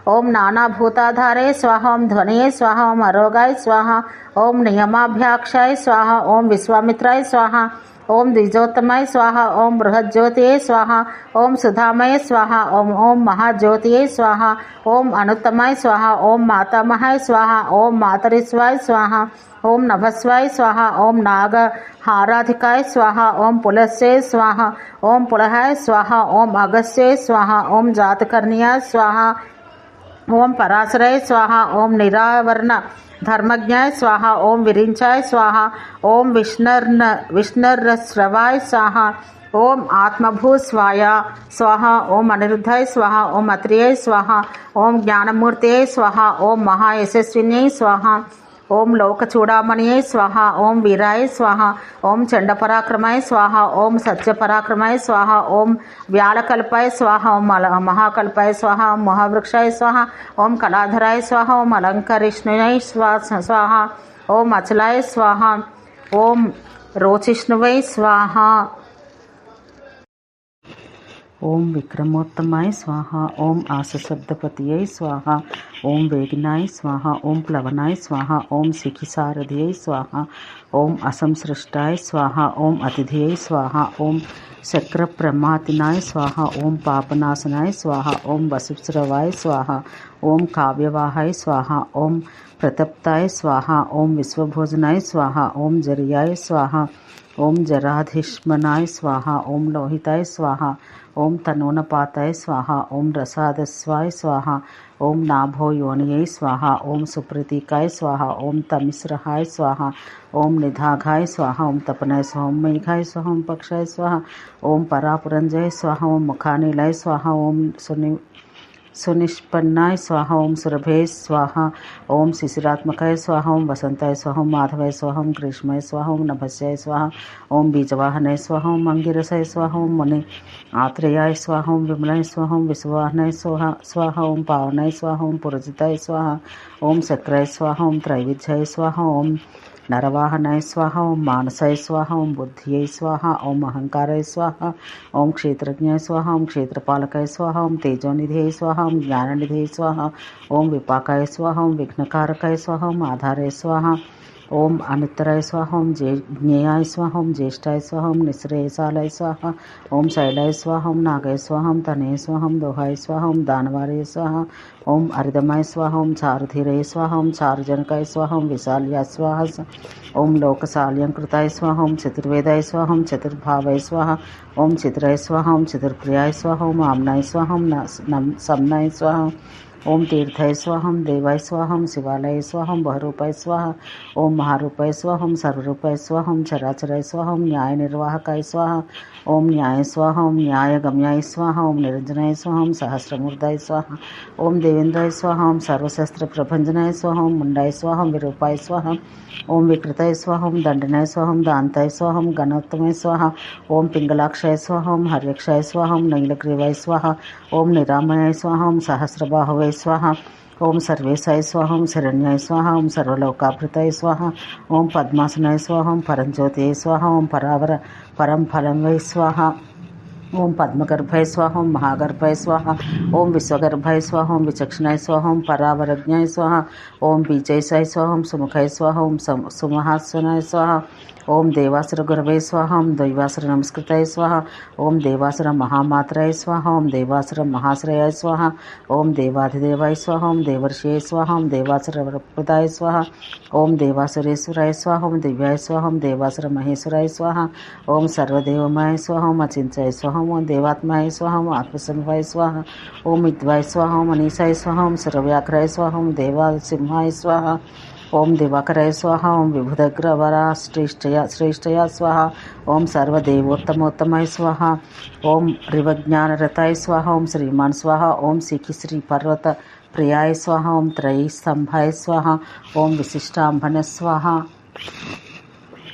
[SPEAKER 1] ఓం నానాభూతాధారే స్వాహ. ఓం ధ్వనయే స్వాహ. ఓం అరోగాయ స్వాహ. ఓం నియమాభ్యాక్షాయ స్వాహ. ఓం విశ్వామిత్రాయ స్వాహ. ఓం ద్విజోత్తమాయ స్వాహ. ఓం బృహజ్యోతియే స్వాహ. ఓం సుధామయ స్వాహ. ఓం మహాజ్యోతియే స్వాహ. ఓం అనుత్తమాయ స్వాహ. ఓం మాతామహాయ స్వాహ. ఓం మాతరిస్వాయ స్వాహ. ఓం నభస్వాయ స్వాహ. ఓం నాగహారాధికాయ స్వాహ. ఓం పులస్యే స్వాహ. ఓం పులహాయ స్వాహ. ఓం అగస్యే స్వాహ. ఓం జాతకర్ణ్యాయ స్వాహ. ఓం పరాశరాయ స్వాహ. ఓం నిరావరణ ధర్మజ్ఞాయ స్వాహ. ఓం విరించాయ స్వాహ. ఓం విష్ణుర్శ్రవాయ స్వాహ. ఓం ఆత్మభూస్వాయ స్వాహ. ఓం అనిరుద్ధాయ స్వాహ. ఓం అత్రియయ స్వాహ. ఓం జ్ఞానమూర్తయే స్వాహ. ఓం మహాయశస్విన్యై స్వాహ. ఓం లోకచూడామణియే స్వాహ. ఓం వీరాయ స్వాహ. ఓం చండపరాక్రమాయ స్వాహ. ఓం సత్యపరాక్రమాయ స్వాహ. ఓం వ్యాళకల్పాయ స్వాహ. ఓం మహాకల్పాయ స్వాహ. ఓం మహావృక్షాయ స్వాహ. ఓం కళాధరాయ స్వాహ. ఓం అలంకరిష్ణుయై స్వాహ. ఓం అచలాయ స్వాహ. ఓం రోచిష్ణువై స్వాహ. ఓం విక్రమోత్తమాయ స్వాహ. ఓం ఆశశబ్దపతియై స్వాహ. ఓం వేగినాయ స్వాహ. ఓం ప్లవనాయ స్వాహ. ఓం శిఖిసారథియై స్వాహ. ఓం అసంసృష్టాయ స్వాహ. ఓం అతిథియై స్వాహ. ఓం చక్రప్రమాతినాయ స్వాహ. ఓం పాపనాశనాయ స్వాహ. ఓం వసుశ్రవాయ స్వాహ. ఓం కావ్యవాహాయ స్వాహ. ఓం ప్రతప్తాయ స్వాహ. ఓం విశ్వభోజనాయ స్వాహ. ఓం జరియాయ స్వాహ. ఓం జరాధిష్మనాయ స్వాహ. ఓం లోహితాయ స్వాహ. ఓం తనూనపాతాయ స్వాహ. ఓం రసాదస్వాయ స్వాహ. ఓం నాభోయోనియై స్వాహ. ఓం సుప్రతీకాయ స్వాహ. ఓం తమిశ్రహాయ స్వాహ. ఓం నిధాఘాయ స్వాహ. ఓం తపనాయ స్వాహ. ఓం మేఘాయ స్వాహ. ఓం పక్షాయ స్వాహ. ఓం పరాపురంజయ స్వాహ. ఓం ముఖానిలాయ స్వాహ. ఓం సునిష్పన్నాయ స్వాహ. ఓం సురభే స్వాహ. ఓం శిశిరాత్మకాయ స్వాహ. ఓం వసంతాయ స్వాహ. ఓం మాధవాయ స్వాహ. ఓం గ్రీష్మాయ స్వాహ. ఓం నభస్యాయ స్వాహ. ఓం బీజవాహనాయ స్వాహ. ఓం అంగిరసాయ స్వాహ. ఓం ముని ఆత్రేయాయ స్వాహ. ఓం విమలాయ స్వాహ. ఓం విశ్వవాహనాయ స్వాహ. ఓం పావనాయ స్వాహ. ఓం పురజితాయ స్వాహ. ఓం చక్రాయ స్వాహ. ఓం త్రైవిధ్యాయ స్వాహ. ఓం నరవాహనాయ స్వాహ. ఓం మానసాయ స్వాహ. ఓం బుద్ధియై స్వాహ. ఓం అహంకారాయ స్వాహ. ఓం క్షేత్రజ్ఞాయ స్వాహ. ఓం క్షేత్రపాలకాయ స్వాహ. ఓం తేజోనిధియై స్వాహ. ఓం జ్ఞాననిధియై స్వాహ. ఓం విపాకాయ స్వాహ. ఓం విఘ్నకారకాయ స్వాహ. ఓం ఆధారాయ స్వాహ. ఓం అనుత్తరాయ స్వాహ. ఓం జ్ఞేయాయ స్వాహ. ఓం జ్యేష్ఠాయ స్వాహ. ఓం నిశ్రేయసాలాయ స్వాహ. ఓం శైలాయ స్వాహ. ఓం నాగాయ స్వాహ. ఓం తనయ స్వాహ. ఓం దోహాయ స్వాహ. ఓం దానవారయ స్వాహ. ఓం అరిదమాయ స్వాహ. ఓం చారుధీరయ స్వాహ. ఓం చారుజనకాయ స్వాహ. ఓం విశాల్యాయ స్వాహ. ఓం లోకశాల్యంకృతాయ స్వాహ. ఓం చతుర్వేదాయ స్వాహ. ఓం చతుర్భావాయ స్వాహ. ఓం చిత్రాయ స్వాహ. ఓం చతుర్ప్రియాయ స్వాహ. ఓం ఆమ్నాయ స్వాహ. ఓం సంనాయ స్వాహ. ఓం తీర్థాయ స్వాహ. ఓం దేవాయ స్వాహ. ఓం శివాలయ స్వాహ. ఓం బహరూపాయ స్వాహ. ఓం మహారూపాయ స్వాహ. ఓం సర్వరూపాయ స్వాహ. ఓం చరాచరాయ స్వాహ. ఓం న్యాయ నిర్వాహకాయ స్వాహ. ఓం న్యాయ స్వాహ. ఓం న్యాయగమ్యాయ స్వాహ. ఓం నిరంజనాయ స్వాహ. ఓం సహస్రమూర్ధాయ స్వాహ. ఓం దేవేంద్రాయ స్వాహ. ఓం సర్వశస్త్ర ప్రభంజనాయ స్వాహ. ఓం ముండాయ స్వాహ. ఓం విరూపాయ స్వాహ. ఓం వికృతాయ స్వాహ. ఓం దండనాయ స్వాహ. ఓం దాంతాయ స్వాహ. ఓం గణోత్తమాయ స్వాహ. ఓం పింగళాక్షాయ స్వాహ. ఓం హర్యక్షాయ స్వాహ. ఓం నీలగ్రీవాయ స్వాహ. ఓం నిరామయాయ స్వాహ. ఓం సహస్రబాహువై స్వాహ. ఓం సర్వేశాయ స్వాహ. ఓం శరణ్యాయ స్వాహ. ఓం సర్వలోకాభృతాయ స్వాహ. ఓం పద్మాసనాయ స్వాహ. ఓం పరంజ్యోతియై స్వాహ. ఓం పరం ఫలం వై స్వాహ. ओम पद्मगर्भाय स्वाहा, ओम महागर्भाय स्वाहा, ओम विश्वगर्भाय स्वाहा, ओम विचक्षणाय स्वाहा, ओम परावरज्ञाय स्वाहा, ओम बीजयसाय स्वाहा, ओम सुमुखाय स्वाहा, ओम सुमहासनाय स्वाहा, ओम देवासुर गुरवे स्वाहा, ओम दैवासुर नमस्कृताय स्वाहा, ओम देवासुर महामात्राय स्वाहा, ओम देवासुर महाश्रयाय स्वाहा, ओम देवाधिदेवाय स्वाहा, ओम देवर्षिये स्वाहा, ओम देवासुर वरप्रदाय स्वाहा, ओम देवासुरेश्वराय स्वाहा, ओम दिव्याय स्वाहा, ओम देवासुर महेश्वराय स्वाहा, ओम सर्वदेवमय स्वाहा, ओम अचिंत्याय स्वाहा, ओम देवात्माय स्वाहा, ओम आत्मसंभवाय स्वाहा, ओम विद्वाय स्वाहा, ओम अनीसाय स्वाहा, ओम सर्वव्याघ्राय स्वाहा, ओम देवासिंहाय स्वाहा, ओम दिवाकराय स्वाहा, ओम विबुधग्रवरा श्रेष्ठया स्वाहा, ओम सर्वदेवोत्तमोत्तमाय स्वाहा, ओम ऋवज्ञानरताय स्वाहा, ओम श्रीमान स्वाहा, ओम सिखि श्री पर्वत प्रियाय स्वाहा, ओम त्रयी स्तंभाय स्वाहा, ओम विशिष्टांभन स्वाहा,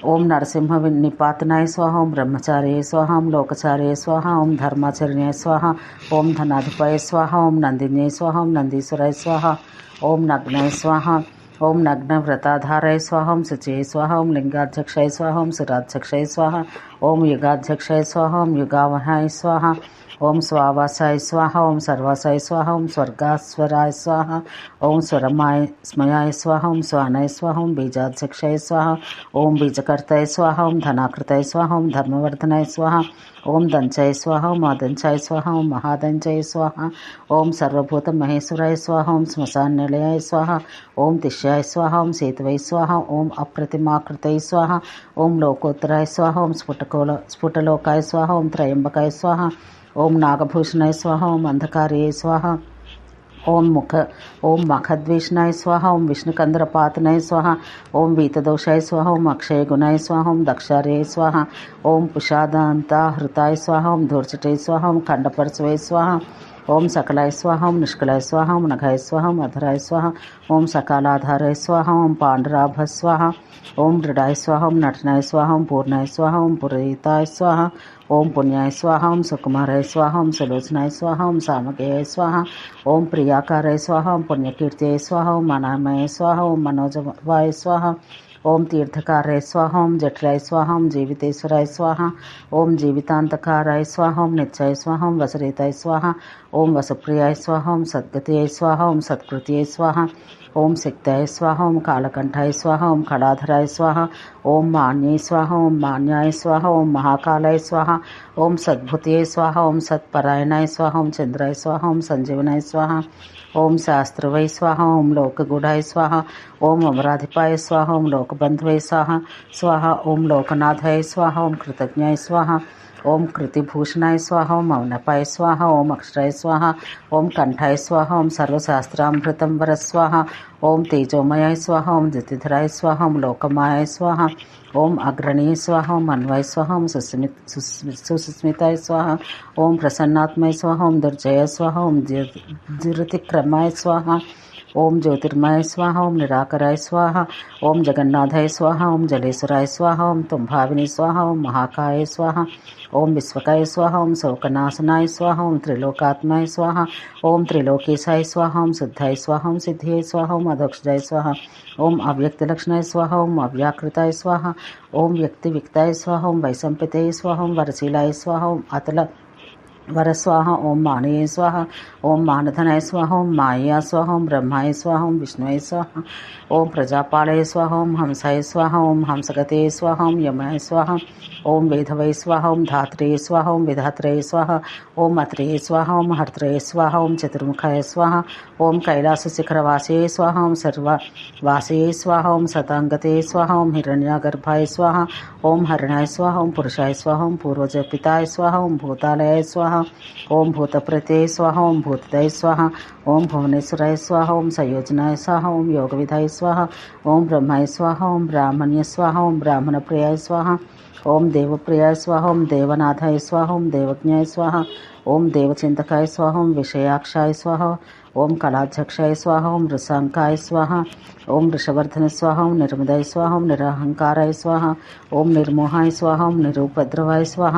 [SPEAKER 1] ओम नरसिंह निपातनाय स्वाहा, ओम ब्रह्मचार्य स्वाहा, ओम लोकचार्य स्वाहा, ओम धर्माचर्याय स्वाहा, ओम धनाधिपाय स्वाहा, ओम नंदिन्याय स्वाहा, ओम नंदीश्वराय स्वाहा, ओम नग्नाय स्वाहा, ओम नग्न व्रताधाराय स्वाहा, ओम शुचये स्वाहा, ओम लिंगाध्यक्षाय स्वाहा, ओम सुराध्यक्षाय स्वाहा, ओम युगाध्यक्षाय स्वाहा, ओम युगावहाय स्वाहा, ओम स्वावासाय स्वाहा, ओम सर्वासाय स्वाहा, ओम स्वर्गास्वराय स्वाहा, ओम स्वरमाय स्मयाय स्वाहा, ओम स्वानाय स्वाहा, ओम बीजाध्यक्षाय स्वाहा, ओम बीजकर्ताय स्वाहा, ओम धनाकृताय स्वाहा, ओम धर्मवर्धनाय स्वाहा, ओम दंचाय स्वाहा, ओम आदंचाय स्वाहा, ओम महादंचाय स्वाहा, ओम सर्वभूत महेश्वराय स्वाहा, ओम श्मशान निलयाय स्वाहा, ओम तिष्याय स्वाहा, ओम सेतवै स्वाहा, ओम अप्रतिमाकृतय स्वाहा, ओम लोकोत्तराय स्वाहा, ओम स्फुटलोकाय स्वाहा, ओम त्रयंबकाय स्वाहा, ओम नागभूषणाय स्वाहा, ओम अंधकार्ये स्वाहा, ओम मखद्वेषणाय स्वाहा, ओम विष्णुकंद्रपातनाय स्वाहा, ओम वीतदोषाय स्वाहा, ओम अक्षय गुणाय स्वाहा, ओम दक्षार्ये स्वाहा, ओम पुषादांताहृताय स्वाहा, ओम धूर्चटे स्वाहा, ओम खंडपरस्वे स्वाहा, ओम सकलाय स्वाहा, ओम निष्कलाय स्वाहा, ओम नघाय स्वाहा, ओम अधराय स्वाहा, ओम सकालाधाराय स्वाहा, ओम पांडराभ स्वाहा, ओम दृढ़ाय स्वाहा, ओम नटनाय स्वाहा, ओम पूर्णाय स्वाहा, ओम पुरहिताय स्वाहा, ओम पुण्याय स्वाहा, ओम सुकुमाराय स्वाहा, ओम सुलोचनाय स्वाहा, ओम सामगेय स्वाहा, ओम प्रियाकाराय स्वाहा, ओम पुण्यकीर्त्यै स्वाहा, ओम अनामय स्वाहा, ओम मनोजवाय स्वाहा, ओम तीर्थकाराय स्वाहा, ओम जठराय स्वाहा, ओम जीवितेश्वराय स्वाहा, ओम जीवितांतकाराय स्वाहा, ओम नित्याय स्वाहा, ओम वसरेताय स्वाहा, ओम वसुप्रियाय स्वाहा, ओम सद्गतये स्वाहा, ओम सत्कृत्यै स्वाहा, ओम सिक्ताय स्वाहा, ओम कालकंठाय स्वाहा, ओम खड़ाधराय स्वाहा, ओम मान्ये स्वाहा, ओम मान्याय स्वाहा, ओम महाकालाय स्वाहा, ओम सद्भुतये स्वाहा, ओम सत्परायणाय स्वाहा, ओम चंद्राय स्वाहा, ओम संजीवनाय स्वाहा, ओम शास्त्रवै स्वाहा, ओम लोकगूढ़ाय स्वाहा, ओम अमराधिपाय स्वाहा, ओम लोकबंधवे स्वाहा, ओम लोकनाथाय स्वाहा, ओम कृतज्ञाय स्वाहा, ओम कृतिभूषणाय स्वाहा, ओम अवनपाय स्वाहा, ओम अक्षराय स्वाहा, ओम कंठाय स्वाहा, ओम सर्वशास्त्रामृतं वर स्वाहा, ओम तेजोमयाय स्वाहा, ओम ज्योतिधराय स्वाहा, ओम लोकमायाय स्वाहा, ओम अग्रणीय स्वाहा, ओम अन्वय स्वाहा, ओम सुस्मिताय स्वाहा, ओम प्रसन्नात्मय स्वाहा, ओम दुर्जय स्वाहा, ओम ज्योतिक्रमाय स्वाहा, ओम ज्योतिर्मय स्वाहा, ओम निराकराय स्वाहा, ओम जगन्नाथाय स्वाहा, ओम जलेश्वराय स्वाहा, ओम तुम्भाविनी स्वाहा, ओम महाकाय स्वाहा, ओम विश्वकाय स्वाहा, ओम शोकनाशनाय स्वाहा, ओम त्रिलोकात्माय स्वाहा, ओम त्रिलोकेशाय स्वाहा, ओम शुद्धाय स्वाहा, ओम सिद्धिये स्वाहा, ओम अधोक्षजाय स्वाहा, ओम अव्यक्तलक्षणाय स्वाहा, ओम अव्याकृताय स्वाहा, ओम व्यक्तिविक्ताय स्वाहा, ओम वैसंपितये स्वाहा, ओम वरशीलाय स्वाहा, ओम अतल वर स्वाहा, ओम मानये स्वाहा, ओम मानधनाय स्वाहा, ओम माया स्वाहा, ओम ब्रह्माय स्वाहा, ओम विष्णुवे स्वाहा, ओम प्रजापालय स्वाहा, ओम हंसाय स्वाहा, ओम हंसगते स्वाहा, ओम यमाय स्वाहा, ओम वेधवै स्वाहा, ओम धात्रे स्वाहा, ओम विधात्रे स्वाहा, ओम अत्रे स्वाहा, ओम हर्त्रे स्वाहा, ओम चतुर्मुखाय स्वाहा, ओम कैलास शिखरवासे स्वाहा, ओम सर्ववासे स्वाहा, ओम सतांगते स्वाहा, ओम हिरण्यागर्भाय स्वाहा, ओम हरणाय स्वाहा, ओम पुरुषाय स्वाहा, ओम पूर्वजपिताय स्वाहा, ओम भूतालय स्वाहा, ओम भूतप्रत्यय स्वाहा, ओम भूतदय स्वाहा, ओम भुवनेश्वराय स्वाहा, ओम संयोजनाय स्वाहा, ओम योगविधाय स्वाहा, ओम ब्रह्माय स्वाहा, ओम ब्राह्मण्य स्वाहा, ओम ब्राह्मण प्रियाय स्वाहा, ओम देवप्रियाय स्वाहा, ओम देवनाथाय स्वाहा, ओम देवज्ञाय स्वाहा, ओम देवचिंतकाय स्वाहा, ओम विषयाक्षाय स्वाहा, ఓం కళాధ్యక్షాయ స్వాహ. ఓం వృషాంకాయ స్వాహ. ఓం వృషవర్ధన స్వాహ. ఓం నిర్మదాయ స్వాహ. ఓం నిరహంకారాయ స్వాహ. ఓం నిర్మోహాయ స్వాహ. ఓం నిరూపద్రవాయ స్వాహ.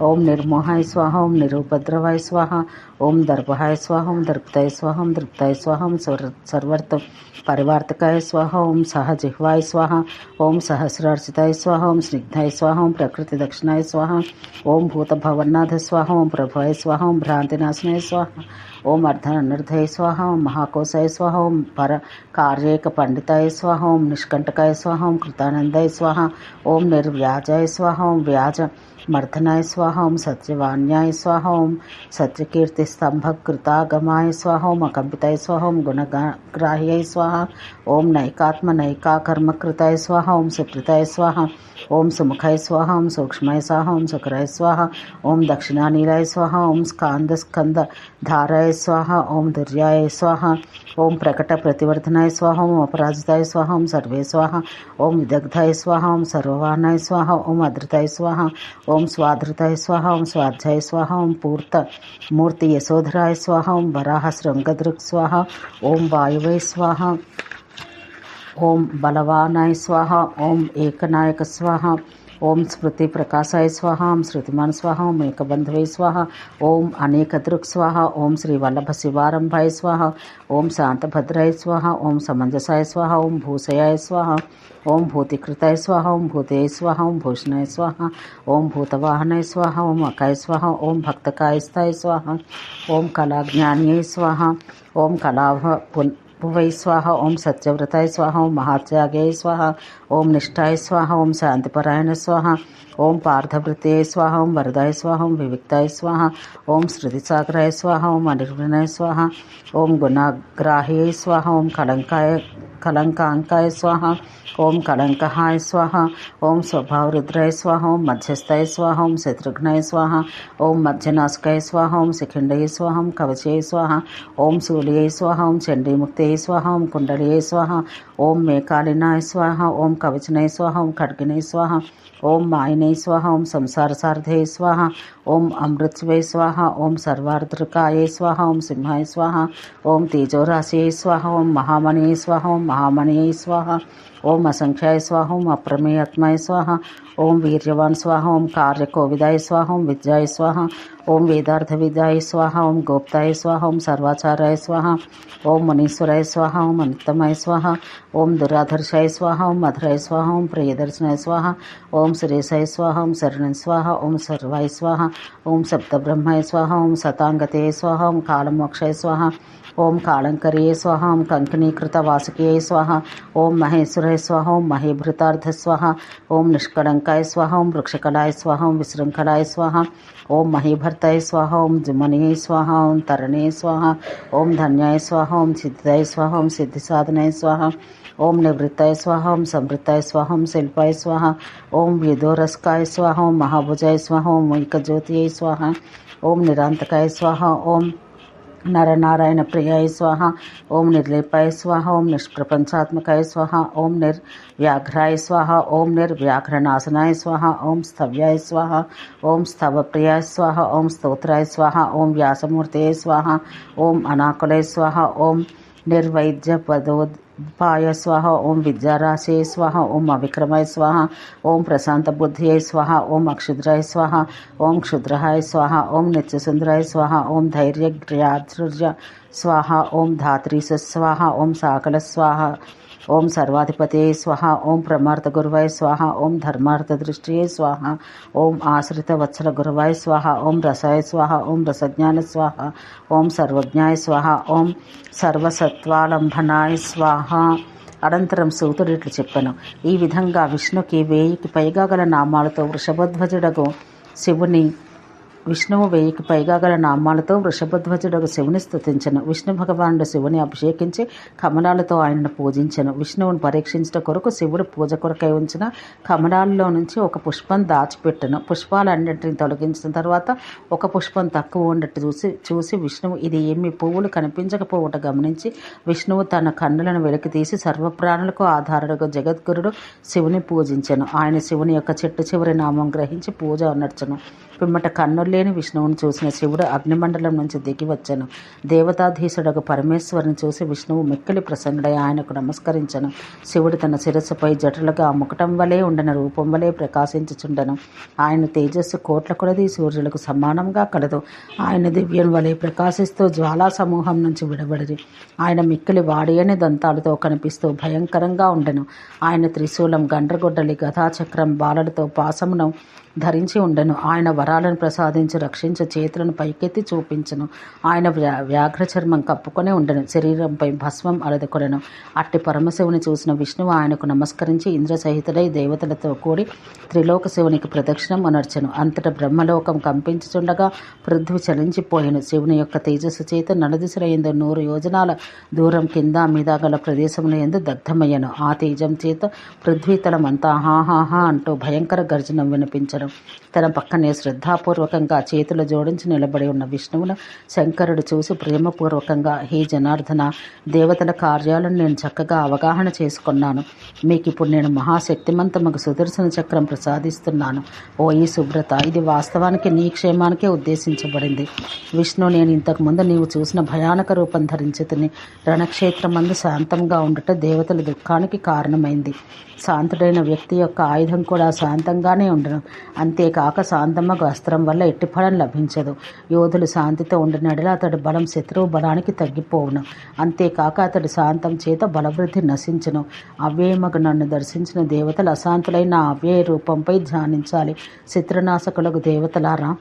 [SPEAKER 1] ఓం నిర్మోహాయ స్వాహ. ఓం నిరూపద్రవాయ స్వాహ. ఓం దర్భాయ స్వాహ. ఓం దర్భతాయ స్వాహ. ఓం దృప్తాయ స్వాహ. ఓం సర్వర్త పరివార్తకాయ స్వాహ. ఓం సహజిహ్వాయ స్వాహ. ఓం సహస్రార్చితాయ స్వాహ. ఓం స్నిగ్ధాయ స్వాహ. ఓం ప్రకృతి దక్షిణాయ స్వాహ. ఓం భూతభవన్నాథ స్వాహ. ఓం ప్రభాయ స్వాహ. ఓం భ్రాంతినాశనాయ స్వాహ. ఓం అర్ధనర్ధయ స్వాహ. ఓం మహాకోశాయ స్వాహ. ఓం పర కార్యేక పండితాయ స్వాహ. ఓం నిష్కంటకాయ స్వాహ. ఓం కృతానందాయ స్వాహ. ఓం నిర్వ్యాజాయ స్వాహ. ఓం వ్యాజ మర్దనాయ స్వాహ. ఓం సత్యవాన్యాయ స్వాహ. ఓం సత్యకీర్తి స్తంభకృతాగమాయ స్వాహ. ఓం అకంపితాయ స్వాహ. ఓం గుణగ్రాహ్యాయ స్వాహ. ఓం నైకాత్మ నైకాకర్మకృతాయ స్వాహ. ఓం సుకృతాయ స్వాహ. ఓం సుముఖాయ స్వాహ. ఓం సూక్ష్మాయ స్వాహ. ఓం సుకరాయ స్వాహ. ఓం దక్షిణానీలాయ స్వాహ. ఓం స్కంద ధారాయ స్వాహ. ఓం దుర్యాయ స్వాహ. ఓం ప్రకట ప్రతివర్ధనాయ స్వాహ. ఓం అపరాజితాయ స్వాహ. ఓం సర్వే స్వాహ. ఓం విదగ్ధాయ స్వాహ. ఓం సర్వవాహనాయ స్వాహ. ఓం అధృతాయ స్వాహ. ఓం స్వాధృతాయ స్వాహ. ఓం స్వాధ్యాయ స్వాహ. ఓం మూర్తి యశోధరాయ స్వాహ. ఓం వరాహ శృంగదృక్ స్వాహ. ఓం వాయువై స్వాహ. ఓం బలవానాయ స్వాహ. ఓం ఏకనాయక స్వాహ. ఓం స్మృతి ప్రకాశాయ స్వాహ. ఓం శృతిమాన్ స్వాహ. ఓం ఏకబంధవై స్వాహ. ఓం అనేకదృక్ స్వాహ. ఓం శ్రీ వల్లభ శివారంభాయ స్వాహ. ఓం శాంతభద్రాయ స్వాహ. ఓం సమంజసాయ స్వాహ. ఓం భూషయాయ స్వాహ. ఓం భూతికృతాయ స్వాహ. ఓం భూతయ స్వాహ. ఓం భూషణాయ స్వాహ. ఓం భూతవాహనాయ స్వాహ. ఓం అకాయ స్వాహ. ఓం భక్తకాయస్థాయ స్వాహ. ఓం కళాజ్ఞాన్యై స్వాహ. ఓం కళాభువై స్వాహ. ఓం సత్యవ్రతాయ స్వాహ. ఓం మహాత్యాగాయ స్వాహ. ఓం నిష్ఠాయ స్వాహ. ఓం శాంతిపరాయణ స్వాహ. ఓం పార్థవృత్యై స్వాహ. ఓం వరదాయ స్వాహ. ఓం వివిక్తాయ స్వాహ. ఓం శృతిసాగరాయ స్వాహ. ఓం అనిర్విణాయ స్వాహ. ఓం గుణగ్రాహ్యై స్వాహ. ఓం కళంకాంకాయ స్వాహ. ఓం కళంకహాయ స్వాహ. ఓం స్వభావరుద్రాయ స్వాహ. ఓం మధ్యస్థాయ స్వాహ. ఓం శత్రుఘ్నాయ స్వాహ. ఓం మధ్యనాశకాయ స్వాహ. ఓం శిఖండయ స్వాహ. ఓం కవచయ స్వాహ. ఓం శూలియై స్వాహ. ఓం చండీముక్తయ స్వాహ. ఓం కుండలియై స్వాహ. ఓం మేకాలినాయ స్వాహ. ఓం కవచనయ స్వాహ. ఓం ఖడ్గినయ స్వాహ. ఓం మాయనై స్వాహ. ఓం సంసార సారథయ స్వాహ. ఓం అమృత్వై స్వాహ. ఓం సర్వార్ద్రకాయ స్వాహ. ఓం సింహాయ స్వాహ. ఓం తేజోరాశియై స్వాహ. ఓం మహామణియై స్వాహ. ఓం మహామణియై స్వాహ. ఓం అసంఖ్యాయ స్వాహ. ఓం అప్రమేయాత్మాయ స్వాహ. ఓం వీర్యవాన్ స్వాహ. ఓం కార్యకోవిదాయ స్వాహ. ఓం విద్యాయ స్వాహ. ఓం వేదార్థ విద్యాయ స్వాహ. ఓం గోప్తాయ స్వాహ. ఓం సర్వాచారాయ స్వాహ. ఓం మునీశ్వరాయ స్వాహ. ఓం అనిత్తమాయ స్వాహ. ఓం దురాధర్షాయ స్వాహ. ఓం మధురాయ స్వాహ. ఓం ప్రియదర్శనాయ స్వాహ. ఓం సురేశాయ స్వాహ. ఓం శరణం స్వాహ. ఓం సర్వాయ స్వాహ. ఓం సప్తబ్రహ్మాయ స్వాహ. ఓం శతాంగతే స్వాహ. ఓం కాళమోక్షాయ స్వాహ. ఓం కాళంకర్యే స్వాహ. ఓం కంకణీకృత వాసుకియే స్వాహ. ఓం మహేశ్వరాయ స్వాహ. ఓం మహేభృతార్థ స్వాహ. ఓం నిష్కళంకాయ స్వాహ. ఓం వృక్షకళాయ స్వాహ. ఓం విశృంఖలాయ స్వాహ. ఓం మహీభర్తాయ స్వాహ. ఓం జుమనీయ స్వాహ. ఓం తరణే స్వాహ. ఓం ధన్యాయ స్వాహ. ఓం సిద్ధిదాయ స్వాహ. ఓం సిద్ధి సాధనాయ స్వాహ. ఓం నివృత్తాయ స్వాహ. ఓం సంవృత్తాయ స్వాహ. ఓం శిల్పాయ స్వాహ. ఓం విదోరస్కాయ స్వాహ. ఓం మహాభుజాయ స్వాహ. ఓం ఏకజ్యోతియై స్వాహ. ఓం నిరాంతకాయ స్వాహ. ఓం నరనారాయణ ప్రియాయ స్వాహ. ఓం నిర్లేపాయ స్వాహ. ఓం నిష్ప్రపంచాత్మకాయ స్వాహ. ఓం నిర్వ్యాఘ్రాయ స్వాహ. ఓం నిర్వ్యాఘ్రనాశనాయ స్వాహ. ఓం స్థవ్యాయ స్వాహ. ఓం స్థవప్రియాయ స్వాహ. ఓం స్తోత్రాయ స్వాహ. ఓం వ్యాసమూర్తయే స్వాహ. ఓం అనాకులయ స్వాహ. ఓం నిర్వైద్య పదోపాయ స్వాహ. ఓం విద్యారాశయ స్వాహ. ఓం అవిక్రమాయ స్వాహ. ఓం ప్రశాంత బుద్ధియై స్వాహ. ఓం అక్షుద్రాయ స్వాహ. ఓం క్షుద్రహాయ స్వాహ. ఓం నిత్యసుందరాయ స్వాహ. ఓం ధైర్యగ్ర్యాధృర్య స్వాహ. ఓం ధాత్రీస స్వాహ. ఓం సాకల స్వాహ. ఓం సర్వాధిపతియే స్వాహ. ఓం ప్రమార్థ గురువాయ స్వాహ. ఓం ధర్మార్థ దృష్టియే స్వాహ. ఓం ఆశ్రిత వత్సల గురువాయ స్వాహ. ఓం రసాయ స్వాహ. ఓం రసజ్ఞాన స్వాహ. ఓం సర్వజ్ఞాయ స్వాహ. ఓం సర్వసత్వాలంబనాయ స్వాహ. అనంతరం సూతుడు ఇట్లు చెప్పెను. ఈ విధంగా విష్ణుకి 1000కి పైగా గల నామాలతో వృషభధ్వజుడగు శివుని విష్ణువు 1000కి పైగా గల నామాలతో వృషభధ్వజుడకు శివుని స్తుతించెను. విష్ణు భగవానుడు శివుని అభిషేకించి కమలాలతో ఆయనను పూజించెను. విష్ణువును పరీక్షించట కొరకు శివుడు పూజ కొరకై ఉంచిన కమలాలలో నుంచి ఒక పుష్పం దాచిపెట్టెను. పుష్పాలన్నింటినీ తొలగించిన తర్వాత ఒక పుష్పం తక్కువ ఉన్నట్టు చూసి విష్ణువు ఇది ఏమి పువ్వులు కనిపించకపోవట గమనించి విష్ణువు తన కన్నులను వెలికి తీసి సర్వప్రాణులకు ఆధారుడుగా జగద్గురుడు శివుని పూజించెను. ఆయన శివుని యొక్క చెట్టు చివరి నామం గ్రహించి పూజ అనర్చను. పిమ్మట కన్నుల్లి లేని విష్ణువును చూసిన శివుడు అగ్నిమండలం నుంచి దిగి వచ్చాను. దేవతాధీశుడకు పరమేశ్వరుని చూసి విష్ణువు మిక్కిలి ప్రసన్నుడై ఆయనకు నమస్కరించను. శివుడు తన శిరస్సుపై జటులుగా ముకుటం వలె ఉండన రూపం వలె ప్రకాశించుచుండెను. ఆయన తేజస్సు కోట్ల కొలది సూర్యులకు సమానంగా కలదు. ఆయన దివ్యం వలె ప్రకాశిస్తూ జ్వాలా సమూహం నుంచి విడబడి ఆయన మిక్కిలి వాడియని దంతాలతో కనిపిస్తూ భయంకరంగా ఉండెను. ఆయన త్రిశూలం, గండ్రగొడ్డలి, గదాచక్రం, బాలలతో పాసమును ధరించి ఉండెను. ఆయన వరాలను ప్రసాదించి రక్షించే చేతులను పైకెత్తి చూపించను. ఆయన వ్యాఘ్ర చర్మం కప్పుకొని ఉండెను. శరీరంపై భస్మం అలదుకొనెను. అట్టి పరమశివుని చూసిన విష్ణువు ఆయనకు నమస్కరించి ఇంద్రసహితుడై దేవతలతో కూడి త్రిలోక శివునికి ప్రదక్షిణం అనర్చెను. అంతటా బ్రహ్మలోకం కంపించుచుండగా పృథ్వీ చలించిపోయెను. శివుని యొక్క తేజస్సు చేత నలుదిశల యందు 100 యోజనాల దూరం కింద మీద గల ప్రదేశముల యందు దగ్ధమయ్యను. ఆ తేజం చేత పృథ్వీతలమంతా హాహాహా అంటూ భయంకర గర్జనం వినిపించను. తన పక్కనే శ్రద్ధాపూర్వకంగా చేతులు జోడించి నిలబడి ఉన్న విష్ణువును శంకరుడు చూసి ప్రేమపూర్వకంగా, హే జనార్దన, దేవతల కార్యాలను నేను చక్కగా అవగాహన చేసుకున్నాను. మీకు ఇప్పుడు నేను మహాశక్తిమంతమగు సుదర్శన చక్రం ప్రసాదిస్తున్నాను. ఓ ఈ సుబ్రత, ఇది వాస్తవానికి నీ క్షేమానికే ఉద్దేశించబడింది. విష్ణు, నేను ఇంతకుముందు నీవు చూసిన భయానక రూపం ధరించితిని. రణక్షేత్రమందు శాంతంగా ఉండుట దేవతల దుఃఖానికి కారణమైంది. శాంతుడైన వ్యక్తి యొక్క ఆయుధం కూడా శాంతంగానే ఉండను. అంతేకాక శాంతమ్మకు అస్త్రం వల్ల ఎట్టి ఫలం లభించదు. యోధులు శాంతితో ఉండినడల అతడి బలం శత్రువు బలానికి తగ్గిపోవును. అంతేకాక అతడి శాంతం చేత బలవృద్ధి నశించును. అవ్యయమగు నన్ను దర్శించిన దేవతలు అశాంతులైన అవ్యయ రూపంపై ధ్యానించాలి. శత్రునాశకులకు దేవతలారా,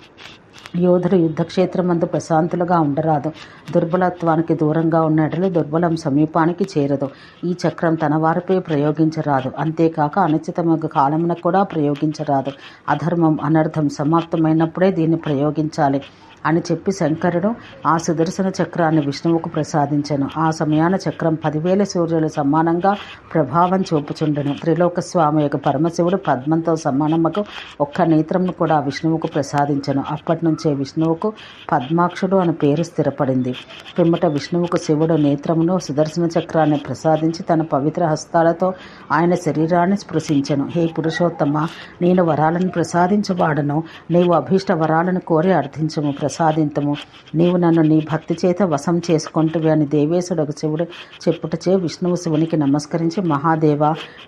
[SPEAKER 1] యోధుడు యుద్ధక్షేత్రమందు ప్రశాంతులుగా ఉండరాదు. దుర్బలత్వానికి దూరంగా ఉన్నట్లు దుర్బలం సమీపానికి చేరదు. ఈ చక్రం తన వారిపై ప్రయోగించరాదు. అంతేకాక అనుచితమగు కాలమున కూడా ప్రయోగించరాదు. అధర్మం, అనర్థం సమాప్తమైనప్పుడే దీన్ని ప్రయోగించాలి అని చెప్పి శంకరుడు ఆ సుదర్శన చక్రాన్ని విష్ణువుకు ప్రసాదించెను. ఆ సమయాన చక్రం 10,000 సూర్యులు సమానంగా ప్రభావం చూపుచుండెను. త్రిలోకస్వామి యొక్క పరమశివుడు పద్మంతో సమానముకు ఒక్క నేత్రంను కూడా విష్ణువుకు ప్రసాదించెను. అప్పటి నుంచే విష్ణువుకు పద్మాక్షుడు అని పేరు స్థిరపడింది. పిమ్మట విష్ణువుకు శివుడు నేత్రమును, సుదర్శన చక్రాన్ని ప్రసాదించి తన పవిత్ర హస్తాలతో ఆయన శరీరాన్ని స్పృశించెను. హే పురుషోత్తమ, నేను వరాలను ప్రసాదించవాడను. నీవు అభీష్ట వరాలను కోరి అర్థించము, ప్రసాదింతము. నీవు నన్ను నీ భక్తి చేత వశం చేసుకొంటివి అని దేవేశుడకు శివుడు చెప్పుటచే విష్ణువు శివునికి నమస్కరించి, మహాదేవ,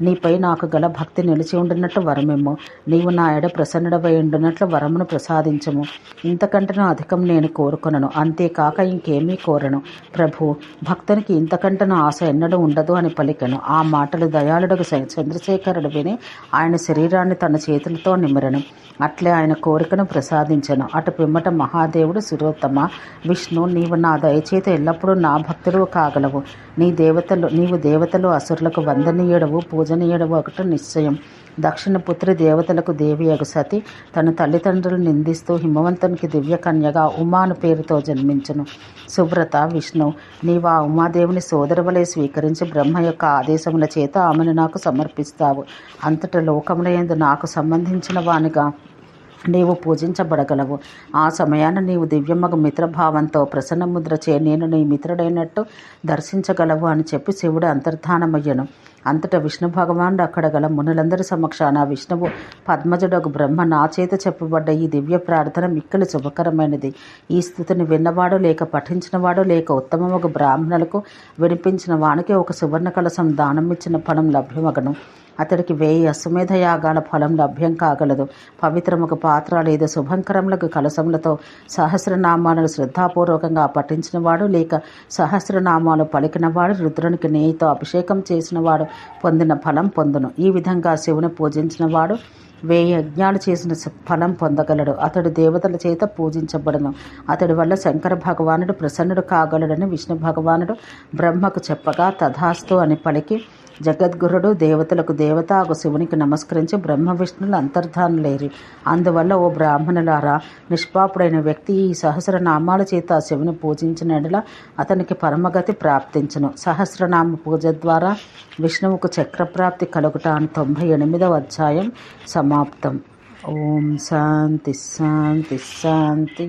[SPEAKER 1] నీపై నాకు గల భక్తి నిలిచి ఉండినట్లు వరమిమ్ము. నీవు నా ఎడ ప్రసన్నుడవై ఉండినట్లు వరమును ప్రసాదించము. ఇంతకంటను అధికం నేను కోరుకొనను. అంతేకాక ఇంకేమీ కోరను. ప్రభు, భక్తునికి ఇంతకంటను ఆశ ఎన్నడూ ఉండదు అని పలికెను. ఆ మాటలు దయాళుడకు చంద్రశేఖరుడు విని ఆయన శరీరాన్ని తన చేతులతో నిమిరెను. అట్లే ఆయన కోరికను ప్రసాదించెను. అటు పిమ్మట మహాదేవుడు, సురోత్తమ విష్ణు, నీవు నా దయచేత ఎల్లప్పుడూ నా భక్తుడు కాగలవు. నీవు దేవతలు అసురులకు వందనీయుడవు, పూజనీయుడవు ఒకటి నిశ్చయం. దక్షిణపుత్రి దేవతలకు దేవియగు సతి తన తల్లిదండ్రులు నిందిస్తూ హిమవంతునికి దివ్య కన్యగా ఉమాను పేరుతో జన్మించును. సుబ్రత, విష్ణు, నీవు ఆ ఉమాదేవిని సోదరువలే స్వీకరించి బ్రహ్మ యొక్క ఆదేశముల చేత ఆమెను నాకు సమర్పిస్తావు. అంతటా లోకముల యందు నాకు సంబంధించిన వానిగా నీవు పూజించబడగలవు. ఆ సమయాన నీవు దివ్యమగు మిత్రభావంతో ప్రసన్నముద్రచే నేను నీ మిత్రుడైనట్టు దర్శించగలవు అని చెప్పి శివుడు అంతర్ధానమయ్యను. అంతటా విష్ణు భగవానుడు అక్కడ గల మునులందరి సమక్షాన విష్ణువు పద్మజుడకు బ్రహ్మ నా చేత చెప్పబడ్డ ఈ దివ్య ప్రార్థన మిక్కిలి శుభకరమైనది. ఈ స్థుతిని విన్నవాడు లేక పఠించినవాడు లేక ఉత్తమమగు బ్రాహ్మణులకు వినిపించిన వానికి ఒక సువర్ణ కలశం దానమిచ్చిన ఫలం లభ్యమగను. అతడికి 1000 అశ్వమేధ యాగాల ఫలం లభ్యం కాగలదు. పవిత్రముకు పాత్ర లేదా శుభంకరములకు కలశములతో సహస్రనామాలను శ్రద్ధాపూర్వకంగా పఠించినవాడు లేక సహస్రనామాలు పలికినవాడు రుద్రునికి నెయ్యితో అభిషేకం చేసినవాడు పొందిన ఫలం పొందును. ఈ విధంగా శివుని పూజించినవాడు 1000 యజ్ఞాలు చేసిన ఫలం పొందగలడు. అతడు దేవతల చేత పూజించబడను. అతడి వల్ల శంకర భగవానుడు ప్రసన్నుడు కాగలడని విష్ణు భగవానుడు బ్రహ్మకు చెప్పగా తథాస్తు అని పలికి జగద్గురుడు దేవతలకు దేవతాగు శివునికి నమస్కరించి బ్రహ్మ విష్ణులు అంతర్ధానులేరి. అందువల్ల ఓ బ్రాహ్మణులారా, నిష్పాపుడైన వ్యక్తి ఈ సహస్రనామాల చేత శివుని పూజించినట్లా అతనికి పరమగతి ప్రాప్తించును. సహస్రనామ పూజ ద్వారా విష్ణువుకు చక్రప్రాప్తి కలుగుట అని 98వ అధ్యాయం సమాప్తం. ఓం శాంతి శాంతి శాంతి.